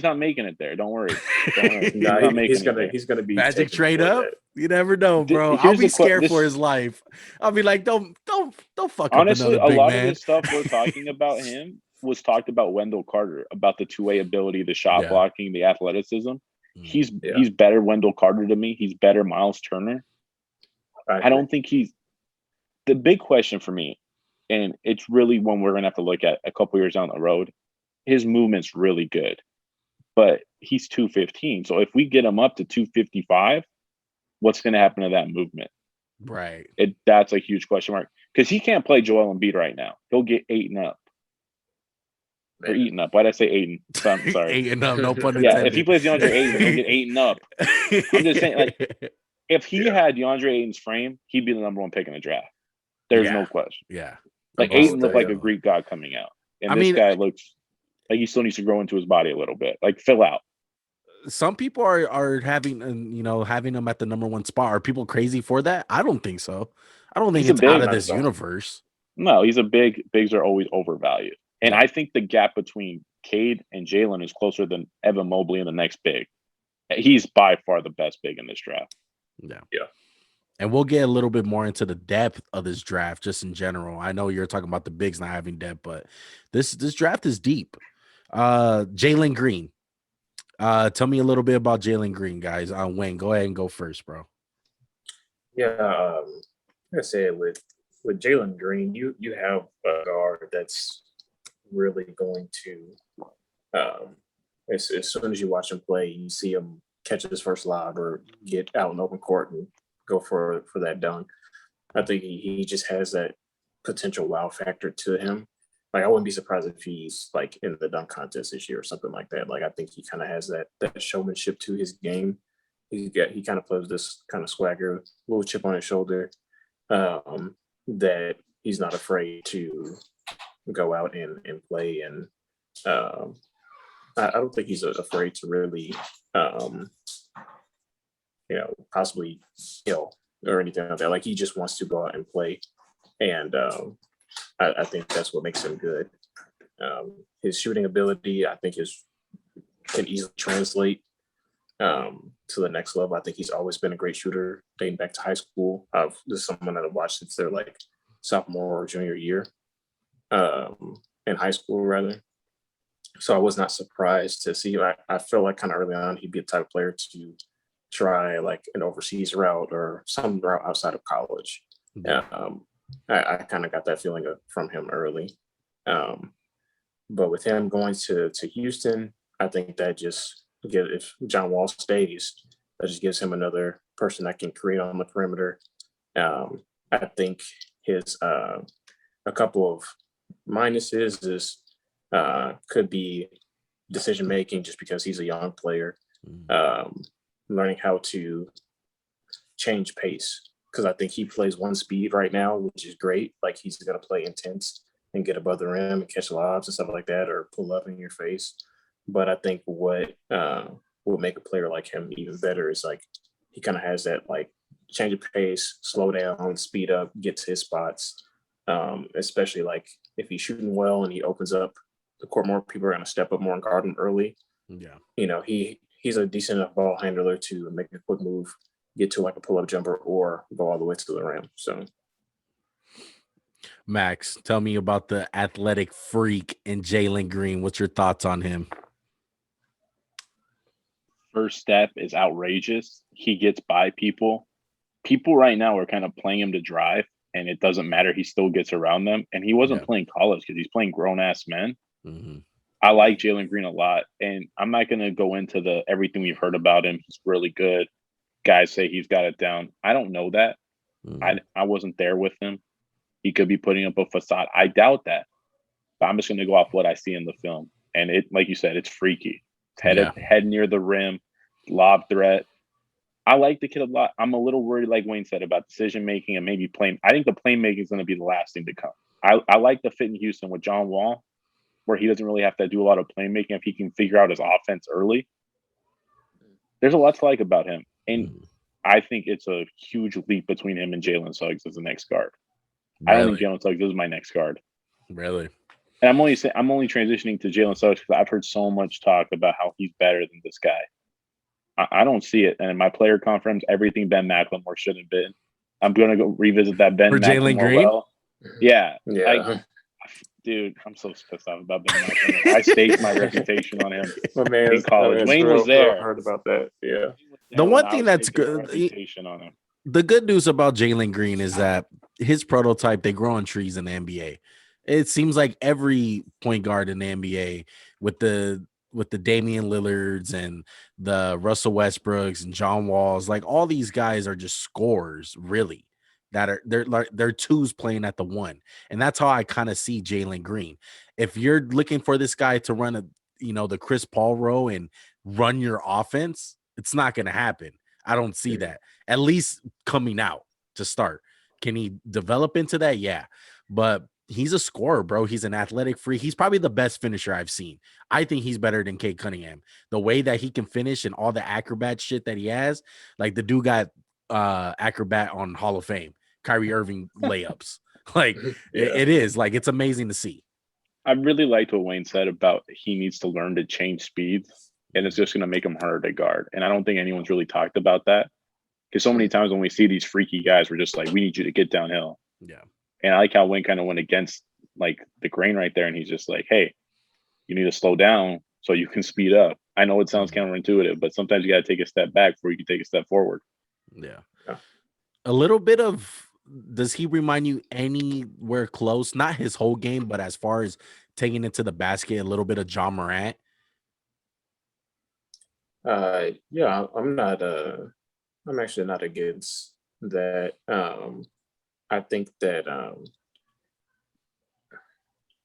not making it there. Don't worry. He's not making he's it gonna there. he's gonna be Magic taken trade before up? that. You never know, bro. I'll Here's be the scared for his life. I'll be like, don't fuck up honestly, another a big lot of man. this stuff we're talking about him was talked about Wendell Carter, about the two-way ability, the shot Yeah. blocking, the athleticism. He's Yeah. better Wendell Carter to me. He's better Miles Turner. I don't think he's the big question for me, and it's really one we're gonna have to look at a couple years down the road. His movement's really good, but he's 215. So if we get him up to 255, what's gonna happen to that movement? Right. That's a huge question mark because he can't play Joel Embiid right now. He'll get eaten up. Or eaten up. Why'd I say Aiden? I'm sorry. Eaten up, no pun Yeah, intended. if he plays DeAndre Ayton, he'll get eaten up. I'm just saying, like, if he had DeAndre Ayton's frame, he'd be the number one pick in the draft. There's no question. Yeah. Like Ayton looked like a Greek god coming out, and this guy looks like he still needs to grow into his body a little bit. Like fill out. Some people are having having him at the number one spot. Are people crazy for that? I don't think so. I don't think it's out of this universe. No, he's a big. Bigs are always overvalued, and I think the gap between Cade and Jaylen is closer than Evan Mobley and the next big. He's by far the best big in this draft. Yeah. Yeah. And we'll get a little bit more into the depth of this draft just in general. I know you're talking about the bigs not having depth, but this draft is deep. Jaylen Green. Tell me a little bit about Jaylen Green, guys. Wayne, go ahead and go first, bro. Yeah, I said with Jaylen Green, you have a guard that's really going to as soon as you watch him play, you see him catch his first lob or get out in open court and go for that dunk. I think he just has that potential wow factor to him. Like I wouldn't be surprised if he's like in the dunk contest this year or something like that. Like I think he kind of has that showmanship to his game. He kind of plays this kind of swagger, little chip on his shoulder, that he's not afraid to go out and play. And I don't think he's afraid to really, possibly kill or anything like that. Like he just wants to go out and play. And I think that's what makes him good. His shooting ability, I think, can easily translate to the next level. I think he's always been a great shooter dating back to high school. This is someone that I've watched since they're like sophomore or junior year in high school, rather. So I was not surprised to see. I feel like kind of early on he'd be the type of player to try like an overseas route or some route outside of college. I kind of got that feeling from him early. But with him going to Houston, I think that just if John Wall stays, that just gives him another person that can create on the perimeter. I think his a couple of minuses is could be decision making just because he's a young player, learning how to change pace. Because I think he plays one speed right now, which is great. Like he's going to play intense and get above the rim and catch lobs and stuff like that, or pull up in your face. But I think what will make a player like him even better is like he kind of has that like change of pace, slow down, speed up, get to his spots. Especially like if he's shooting well and he opens up the court more, people are going to step up more and guard him early. Yeah, he's a decent enough ball handler to make a quick move, get to like a pull-up jumper or go all the way to the rim. So Max, tell me about the athletic freak in Jaylen Green. What's your thoughts on him? First step is outrageous. He gets by people. People right now are kind of playing him to drive, and it doesn't matter. He still gets around them. And he wasn't playing college because he's playing grown-ass men. Mm-hmm. I like Jaylen Green a lot. And I'm not going to go into everything we've heard about him. He's really good. Guys say he's got it down. I don't know that. Mm-hmm. I wasn't there with him. He could be putting up a facade. I doubt that. But I'm just going to go off what I see in the film. And it, like you said, it's freaky. head near the rim, lob threat. I like the kid a lot. I'm a little worried, like Wayne said, about decision making and maybe playing. I think the playmaking is going to be the last thing to come. I like the fit in Houston with John Wall, where he doesn't really have to do a lot of playmaking if he can figure out his offense early. There's a lot to like about him, and I think it's a huge leap between him and Jalen Suggs as the next guard. Really? I don't think Jalen Suggs is my next guard. Really? And I'm only transitioning to Jalen Suggs because I've heard so much talk about how he's better than this guy. I don't see it. And in my player conference, everything Ben McLemore should have been. I'm going to go revisit that Ben McLemore. Green? Yeah. Dude, I'm so pissed off about Ben McLemore. I staked my reputation on him in college. Wayne was there. I heard about that. Yeah. The one thing that's good, the good news about Jaylen Green is that his prototype, they grow on trees in the NBA. It seems like every point guard in the NBA with the Damian Lillards and the Russell Westbrooks and John Walls, like all these guys are just scorers, really. They're twos playing at the one. And that's how I kind of see Jaylen Green. If you're looking for this guy to run the Chris Paul row and run your offense, it's not going to happen. I don't see that, at least coming out to start. Can he develop into that? Yeah. But he's a scorer, bro. He's an athletic freak. He's probably the best finisher I've seen. I think he's better than Cade Cunningham. The way that he can finish and all the acrobat shit that he has, like the dude got acrobat on Hall of Fame, Kyrie Irving layups. Like it is like, it's amazing to see. I really liked what Wayne said about he needs to learn to change speeds, and it's just going to make him harder to guard. And I don't think anyone's really talked about that, because so many times when we see these freaky guys, we're just like, we need you to get downhill. Yeah. And I like how Wayne kind of went against like the grain right there. And he's just like, hey, you need to slow down so you can speed up. I know it sounds counterintuitive, but sometimes you got to take a step back before you can take a step forward. Yeah. A little bit of, does he remind you anywhere close? Not his whole game, but as far as taking it to the basket, a little bit of John Morant. Yeah, I'm actually not against that. I think that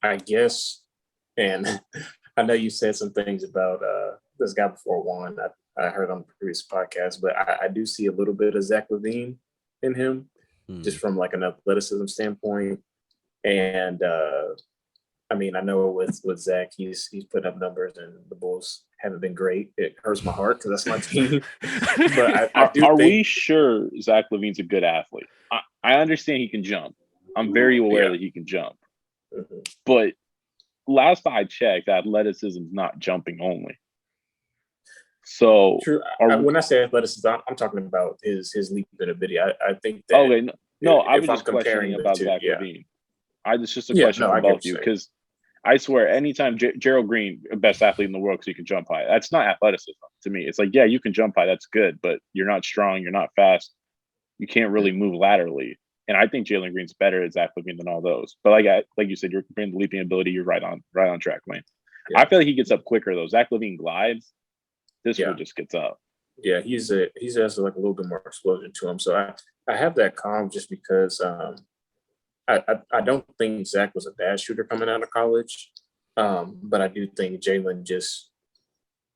I guess, and I know you said some things about this guy before Juan. I heard on the previous podcast, but I do see a little bit of Zach LaVine in him, just from like an athleticism standpoint. And I mean, I know with Zach, he's put up numbers, and the Bulls haven't been great. It hurts my heart because that's my team. But are we sure Zach LaVine's a good athlete? I understand he can jump. I'm very aware that he can jump. Mm-hmm. But last I checked, athleticism is not jumping only. So true. When I say athleticism, I'm talking about his leap ability. I think that. Okay, no, I was just questioning about Zach LaVine. It's just a question for both of you, because I swear, anytime Gerald Green, best athlete in the world because he can jump high, that's not athleticism to me. It's like, yeah, you can jump high, that's good, but you're not strong, you're not fast, you can't really move laterally. And I think Jaylen Green's better at Zach LaVine than all those. But like you said, you're comparing the leaping ability, you're right on track, Wayne. Yeah. I feel like he gets up quicker though. Zach LaVine glides. This one just gets up. Yeah, he has like a little bit more explosion to him. So I have that calm just because I don't think Zach was a bad shooter coming out of college, but I do think Jaylen just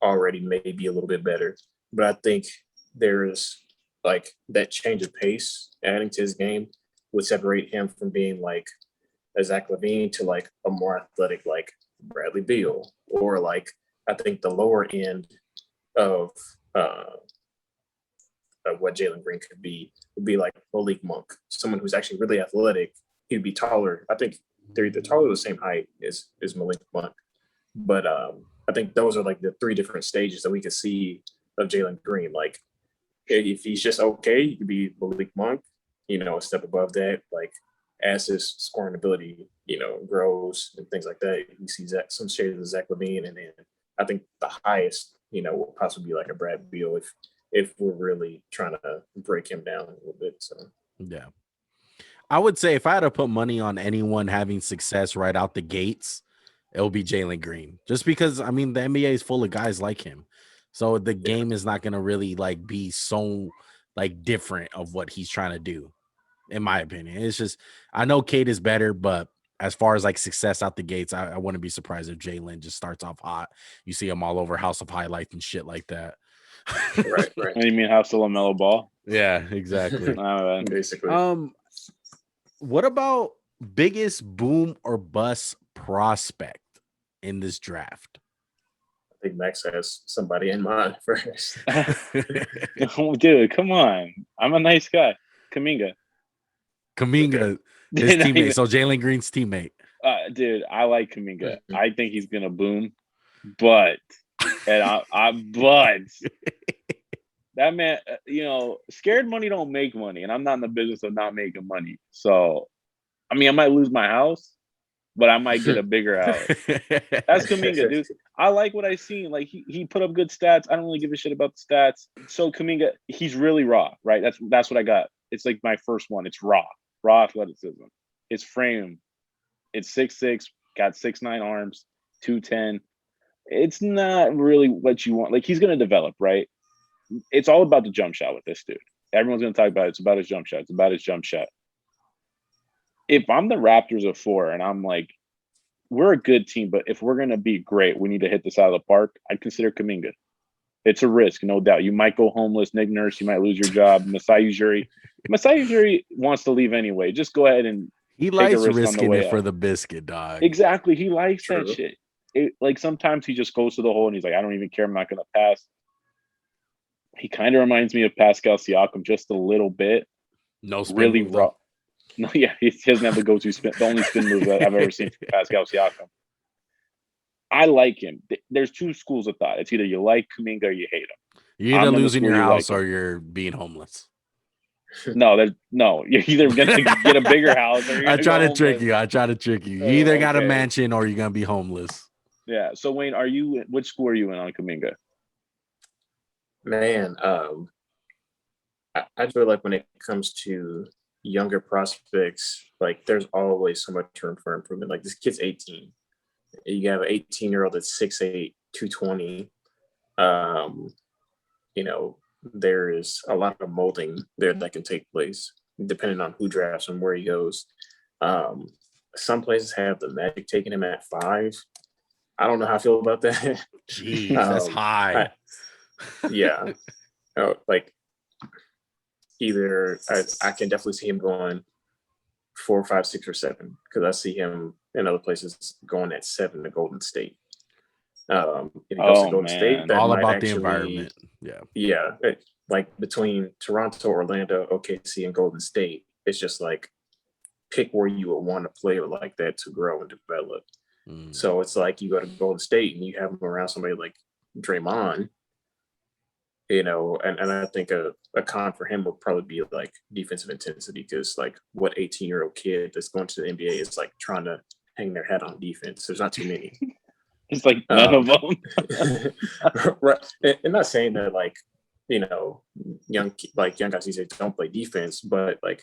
already may be a little bit better. But I think there's like that change of pace adding to his game would separate him from being like a Zach LaVine to like a more athletic like Bradley Beal, or like I think the lower end of what Jaylen Green could be would be like Malik Monk, someone who's actually really athletic. He'd be taller. I think they're either taller or the same height as Malik Monk. But I think those are like the three different stages that we could see of Jaylen Green. Like if he's just okay, he could be Malik Monk, a step above that. Like as his scoring ability, grows and things like that, you see some shades of Zach LaVine, and then I think the highest, will possibly be like a Brad Beal if we're really trying to break him down a little bit. So yeah. I would say if I had to put money on anyone having success right out the gates, it'll be Jaylen Green. Just because, I mean, the NBA is full of guys like him. So the game is not going to really like be so like different of what he's trying to do, in my opinion. It's just, I know Cade is better, but as far as like success out the gates, I wouldn't be surprised if Jaylen just starts off hot. You see him all over House of Highlights and shit like that. Right. What do you mean House of LaMelo Ball? Yeah, exactly. Basically. What about biggest boom or bust prospect in this draft? I think Max has somebody in mind first. Dude, come on. I'm a nice guy. Kaminga, His teammate. So Jaylen Green's teammate. Dude, I like Kaminga. I think he's gonna boom, but that man, scared money don't make money, and I'm not in the business of not making money. So, I mean, I might lose my house, but I might get a bigger house. That's Kaminga, dude. I like what I seen. Like he put up good stats. I don't really give a shit about the stats. So Kaminga, he's really raw, right? That's what I got. It's like my first one. It's raw athleticism. His frame, it's 6'6", got 6'9" arms, 210. It's not really what you want. Like he's gonna develop, right? It's all about the jump shot with this dude. Everyone's gonna talk about it. It's about his jump shot. It's about his jump shot. If I'm the Raptors of 4 and I'm like, we're a good team, but if we're going to be great, we need to hit this out of the park, I'd consider Kaminga. It's a risk, no doubt. You might go homeless, Nick Nurse, you might lose your job. Masai Ujiri wants to leave anyway. Just go ahead and he likes risking it for the biscuit, dog. Exactly. He likes that shit. Like sometimes he just goes to the hole and he's like, I don't even care. I'm not going to pass. He kind of reminds me of Pascal Siakam just a little bit. No spin really move, raw. No, yeah, he doesn't have the go-to spin. The only spin move that I've ever seen from Pascal Siakam. I like him. There's two schools of thought. It's either you like Kuminga or you hate him. You're either losing your house or you're being homeless. No, you're either gonna get a bigger house or you're I try to trick you. You either got a mansion or you're gonna be homeless. Yeah. So Wayne, which school are you in on Kuminga? Man, I feel like when it comes to younger prospects, like there's always so much room for improvement. Like this kid's 18. You have an 18-year-old that's 6'8", 220. There is a lot of molding there that can take place depending on who drafts and where he goes. Some places have the Magic taking him at 5. I don't know how I feel about that. Jeez, that's high. Either I can definitely see him going 4, 5, 6, or 7 because I see him in other places going at 7 to Golden State. If he goes to Golden State, that all about actually, the environment. Like between Toronto, Orlando, OKC, and Golden State, it's just like pick where you would want a player like that to grow and develop. So it's like you go to Golden State and you have him around somebody like Draymond. And I think a con for him would probably be like defensive intensity because like what 18-year-old kid that's going to the NBA is like trying to hang their head on defense. There's not too many. It's like none of them. Right. And not saying that like, young guys these days don't play defense, but like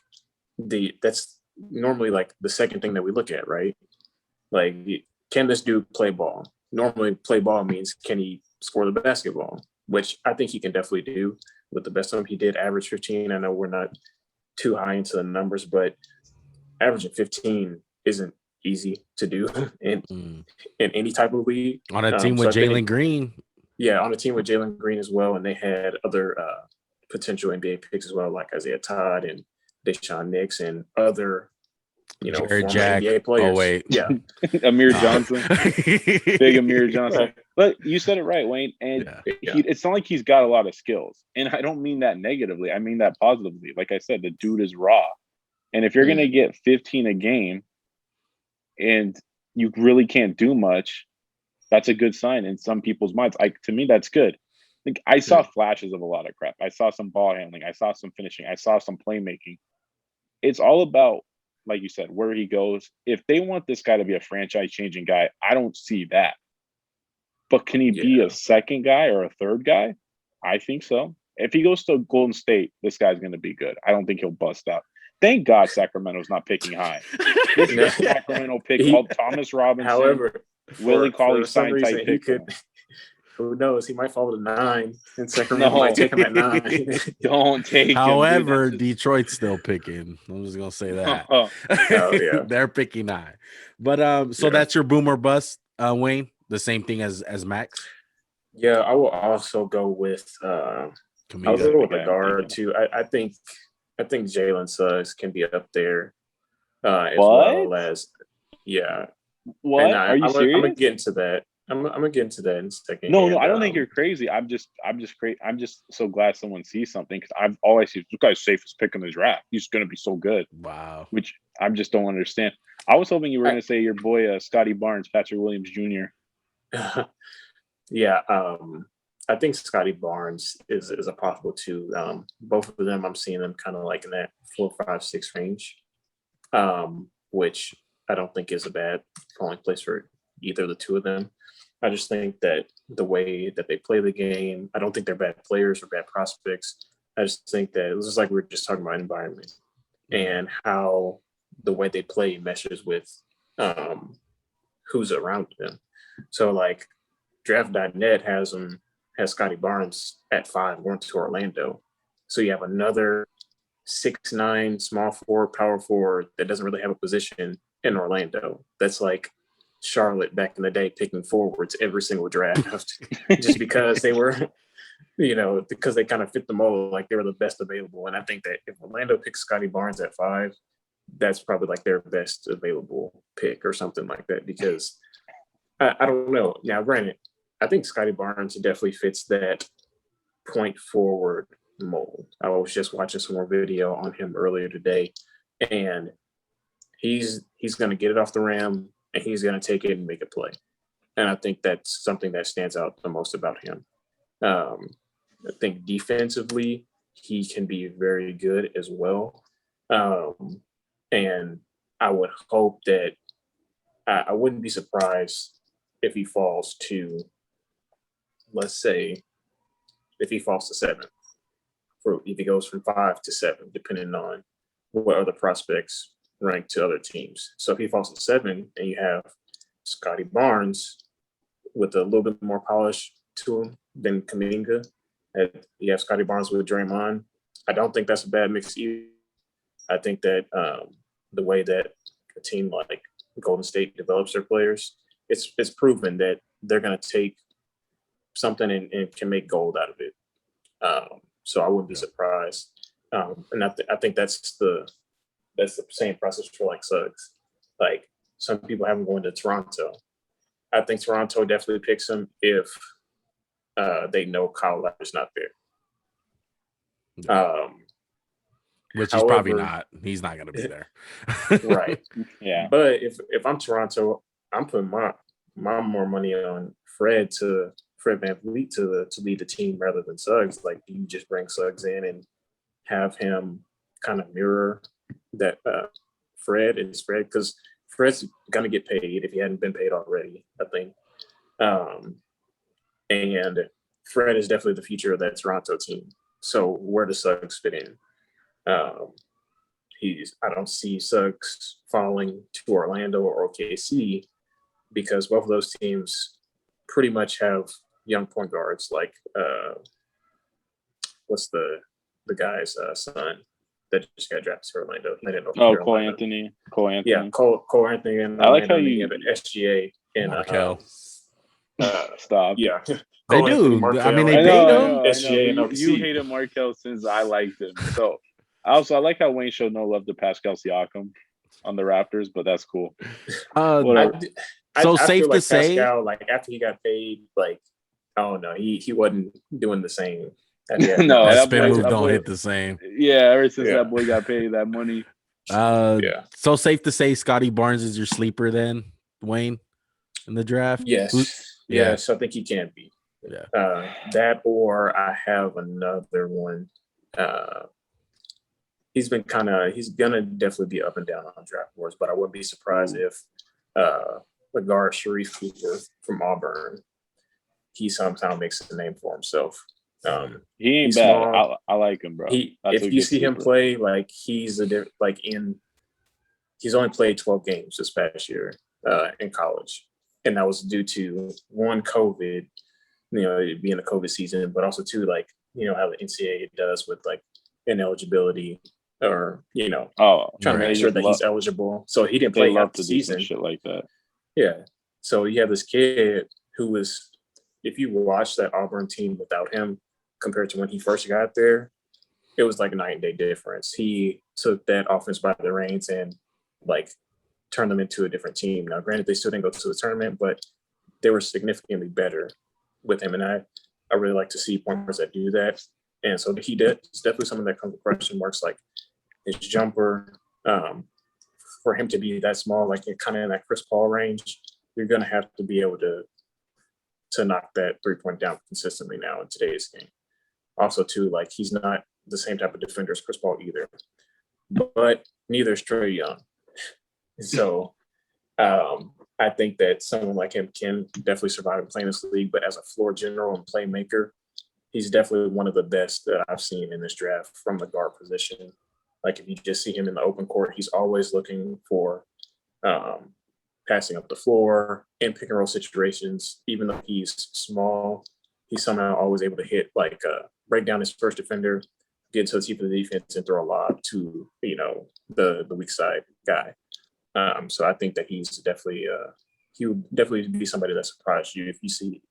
that's normally like the second thing that we look at, right? Like, can this dude play ball? Normally play ball means can he score the basketball? Which I think he can definitely do with the best of him. He did average 15. I know we're not too high into the numbers, but averaging 15 isn't easy to do in any type of league. On a team with Jaylen Green. Yeah, on a team with Jaylen Green as well. And they had other potential NBA picks as well, like Isaiah Todd and Deshaun Nix and other Jared Jack. NBA players. Oh, wait. Yeah. Amir Johnson. Big Amir Johnson. But you said it right, Wayne. And it's not like he's got a lot of skills. And I don't mean that negatively. I mean that positively. Like I said, the dude is raw. And if you're going to get 15 a game and you really can't do much, that's a good sign in some people's minds. To me, that's good. Like I saw flashes of a lot of crap. I saw some ball handling. I saw some finishing. I saw some playmaking. It's all about, like you said, where he goes. If they want this guy to be a franchise-changing guy, I don't see that. But can he be a second guy or a third guy? I think so. If he goes to Golden State, this guy's going to be good. I don't think he'll bust out. Thank God Sacramento's not picking high. This Sacramento pick called Thomas Robinson. However, Willie Cauley-Stein type pick. Who knows? He might fall to 9, and Sacramento might take him at 9. Don't take him. However, Detroit's still picking. I'm just gonna say that. Oh, yeah. They're picking 9. But so Yeah. that's your boomer bust, Wayne. The same thing as Max. Yeah, I will also go with I was Kaminga. going with Okay, the guard too. I think Jalen Suggs can be up there as What? well as yeah. And What? Are you I'm gonna serious? get into that. I'm gonna get into that in a second. No, And I don't think you're crazy. I'm just great. I'm just so glad someone sees something because I've always seen this guy's safest pick in the draft. He's going to be so good, Wow. which I just don't understand. I was hoping you were going to say your boy Scotty Barnes, Patrick Williams Jr. yeah, I think Scotty Barnes is a possible too. Both of them, I'm seeing them kind of like in that 4, 5, 6 range, which I don't think is a bad polling place for either of the two of them. I just think that the way that they play the game, I don't think they're bad players or bad prospects. I just think that it's just like we were just talking about environment and how the way they play meshes with who's around them. So like draft.net has Scotty Barnes at 5 going to Orlando. So you have another 6'9" small forward, power forward that doesn't really have a position in Orlando. That's like Charlotte back in the day picking forwards every single draft just because they were, because they kind of fit the mold, like they were the best available. And I think that if Orlando picks Scotty Barnes at 5, that's probably like their best available pick or something like that. Because I don't know. Now, granted, I think Scotty Barnes definitely fits that point forward mold. I was just watching some more video on him earlier today, and he's going to get it off the rim and he's going to take it and make a play. And I think that's something that stands out the most about him. I think defensively, he can be very good as well. And I would hope that I wouldn't be surprised if he falls to, let's say, if he falls to 7, if he goes from 5 to 7, depending on what other prospects rank to other teams. So if he falls to 7 and you have Scotty Barnes with a little bit more polish to him than Kuminga, and you have Scotty Barnes with Draymond, I don't think that's a bad mix either. I think that the way that a team like Golden State develops their players, it's proven that they're going to take something and can make gold out of it. So I wouldn't be surprised. And I think that's the same process for like Suggs. Like some people have him going to Toronto. I think Toronto definitely picks him if they know Kyle Lowry's not there. Which he's probably not. He's not going to be there. Right. Yeah. But if I'm Toronto, I'm putting my more money on Fred VanVleet to lead the team rather than Suggs. Like, do you just bring Suggs in and have him kind of mirror that Fred? Because Fred's going to get paid if he hadn't been paid already, I think. And Fred is definitely the future of that Toronto team. So where does Suggs fit in? I don't see Suggs falling to Orlando or OKC because both of those teams pretty much have young point guards like what's the guy's son that just got drafted to Orlando? I didn't know. Cole Anthony. Yeah, Cole Anthony. And I like how you have an SGA and stop. Yeah, they do. I mean, they paid him. SGA and OKC. You hated Markel since I liked him. So I like how Wayne showed no love to Pascal Siakam on the Raptors, but that's cool. Whatever. So safe to say, Pascal, like after he got paid, like I don't know, he wasn't doing the same. No, that that spin boy, move don't hit the same. Yeah, ever since that boy got paid that money. So safe to say, Scotty Barnes is your sleeper then, Wayne, in the draft. Yes, I think he can be. Yeah, that or I have another one. He's gonna definitely be up and down on draft boards, but I wouldn't be surprised if Legar Sharif from Auburn, he somehow makes a name for himself. He ain't bad. Small. I like him, bro. If you see him play, like he's only played 12 games this past year in college, and that was due to one COVID, it being a COVID season, but also two, like how the NCAA does with like ineligibility or trying to they make sure just that he's eligible. So he didn't they play love half to the do some season. shit like that. Yeah. So you have this kid who was, if you watch that Auburn team without him compared to when he first got there, it was like a night and day difference. He took that offense by the reins and like turned them into a different team. Now, granted, they still didn't go to the tournament, but they were significantly better with him. And I really like to see point guards that do that. And so he did. It's definitely something that comes with question marks, like his jumper. For him to be that small, like kind of in that Chris Paul range, you're going to have to be able to knock that 3-point down consistently now in today's game. Also, too, like he's not the same type of defender as Chris Paul either, but neither is Trae Young. So I think that someone like him can definitely survive and play in this league, but as a floor general and playmaker, he's definitely one of the best that I've seen in this draft from the guard position. Like if you just see him in the open court, he's always looking for passing up the floor in pick and roll situations. Even though he's small, he's somehow always able to hit, like break down his first defender, get to the tip of the defense, and throw a lob to the weak side guy. So I think that he's definitely he would definitely be somebody that surprised you if you see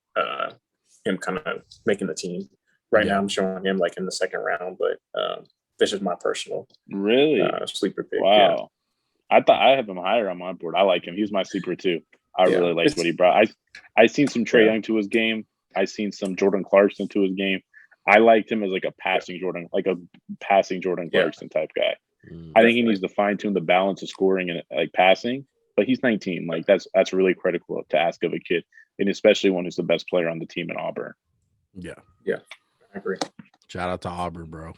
him kind of making the team. Right now, I'm showing him like in the second round, but this is my personal sleeper pick. Wow. Yeah. I thought I have him higher on my board. I like him. He was my sleeper too. I really liked what he brought. I seen some Trae Young to his game. I seen some Jordan Clarkson to his game. I liked him as like a passing Jordan Clarkson type guy. I think he needs to fine tune the balance of scoring and like passing. But he's 19. Like that's really critical to ask of a kid, and especially one who's the best player on the team in Auburn. Yeah, I agree. Shout out to Auburn, bro.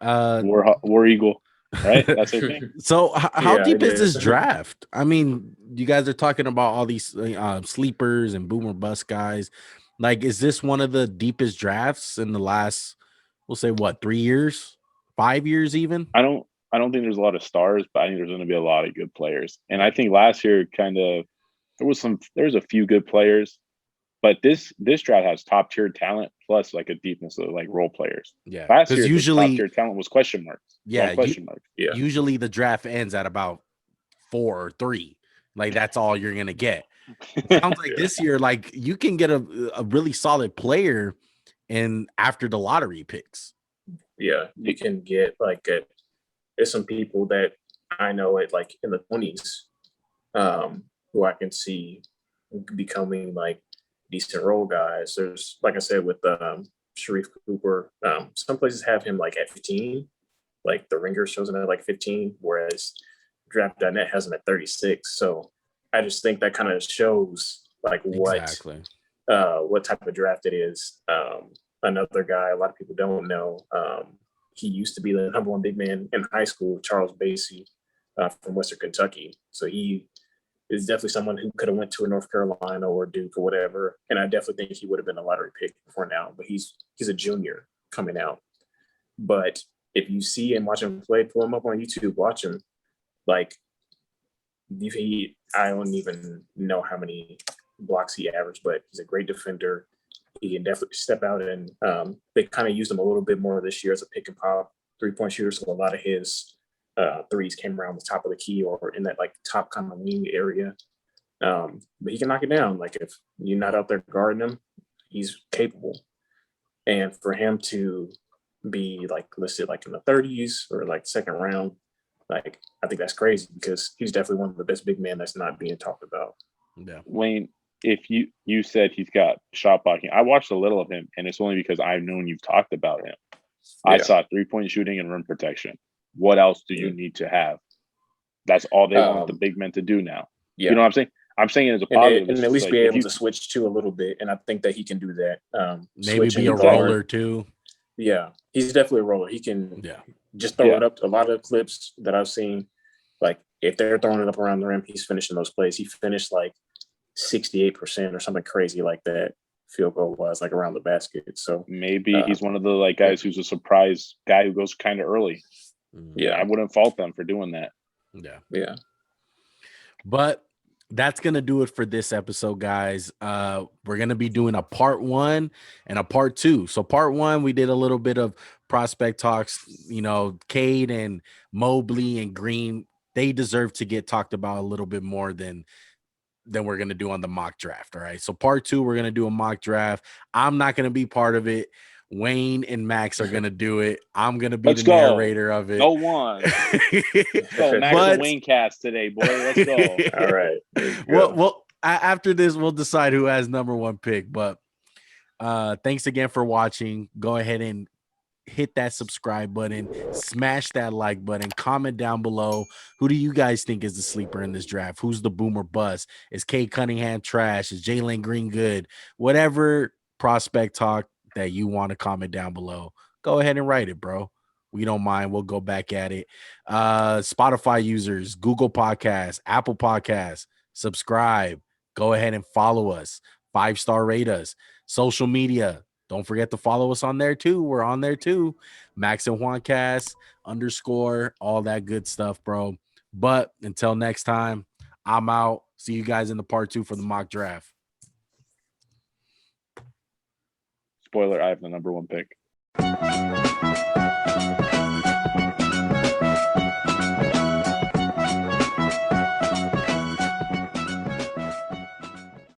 War Eagle. Right, that's their thing. So how deep is this draft? I mean, you guys are talking about all these sleepers and boomer bust guys. Like, is this one of the deepest drafts in the last, we'll say, 3 years, 5 years, even? I don't think there's a lot of stars, but I think there's going to be a lot of good players. And I think last year there was a few good players, but this draft has top tier talent plus like a deepness of like role players. Yeah, last year usually top tier talent was question marks. Yeah, usually the draft ends at about 4 or 3. Like that's all you're gonna get. It sounds like this year, like you can get a really solid player, and after the lottery picks. Yeah, you can get like there's some people that I know at like in the 20s, who I can see becoming like decent role guys. There's, like I said, with Sharif Cooper, some places have him like at 15, like the Ringer shows him at like 15, whereas Draft.net has him at 36. So I just think that kind of shows like what type of draft it is. Another guy a lot of people don't know, he used to be the number one big man in high school, Charles Bassey, from Western Kentucky. So he is definitely someone who could have went to a North Carolina or Duke or whatever. And I definitely think he would have been a lottery pick before now, but he's a junior coming out. But if you see and watch him play, pull him up on YouTube, watch him. Like, I don't even know how many blocks he averaged, but he's a great defender. He can definitely step out, and they kind of used him a little bit more this year as a pick and pop 3-point shooter. So a lot of his threes came around the top of the key or in that like top kind of wing area. But he can knock it down. Like if you're not out there guarding him, he's capable. And for him to be like listed like in the 30s or like second round, like I think that's crazy because he's definitely one of the best big men that's not being talked about. Yeah, Wayne, if you said he's got shot blocking, I watched a little of him, and it's only because I've known you've talked about him. Yeah. I saw 3-point shooting and rim protection. What else do you need to have? That's all they want the big men to do now. Yeah. You know what I'm saying? I'm saying it as a positive. And at least like, be able to switch to a little bit, and I think that he can do that. Maybe be a roller too. Yeah, he's definitely a roller. He can just throw it up. A lot of clips that I've seen, like if they're throwing it up around the rim, he's finishing those plays. He finished like 68% or something crazy like that. Field goal was like around the basket. So maybe he's one of the like guys who's a surprise guy who goes kind of early. Yeah, I wouldn't fault them for doing that. Yeah. But that's gonna do it for this episode, guys. We're gonna be doing a part 1 and a part 2. So part 1, we did a little bit of prospect talks, Cade and Mobley and Green, they deserve to get talked about a little bit more than we're going to do on the mock draft. All right. So part 2, we're going to do a mock draft. I'm not going to be part of it. Wayne and Max are going to do it. I'm going to be Let's the go. narrator of it. No one. Let's go. Max and Wayne cast today, boy. Let's go. All right. Well, after this, we'll decide who has number 1 pick. But thanks again for watching. Go ahead and hit that subscribe button, smash that like button, comment down below. Who do you guys think is the sleeper in this draft? Who's the boomer bust? Is Cade Cunningham trash? Is Jaylen Green good? Whatever prospect talk that you want to comment down below, go ahead and write it, bro. We don't mind. We'll go back at it. Spotify users, Google Podcasts, Apple Podcasts, subscribe. Go ahead and follow us. 5-star rate us. Social media, don't forget to follow us on there too. We're on there too. Max&JuanCast _ all that good stuff, bro. But until next time, I'm out. See you guys in the part 2 for the mock draft. Spoiler, I have the number 1 pick.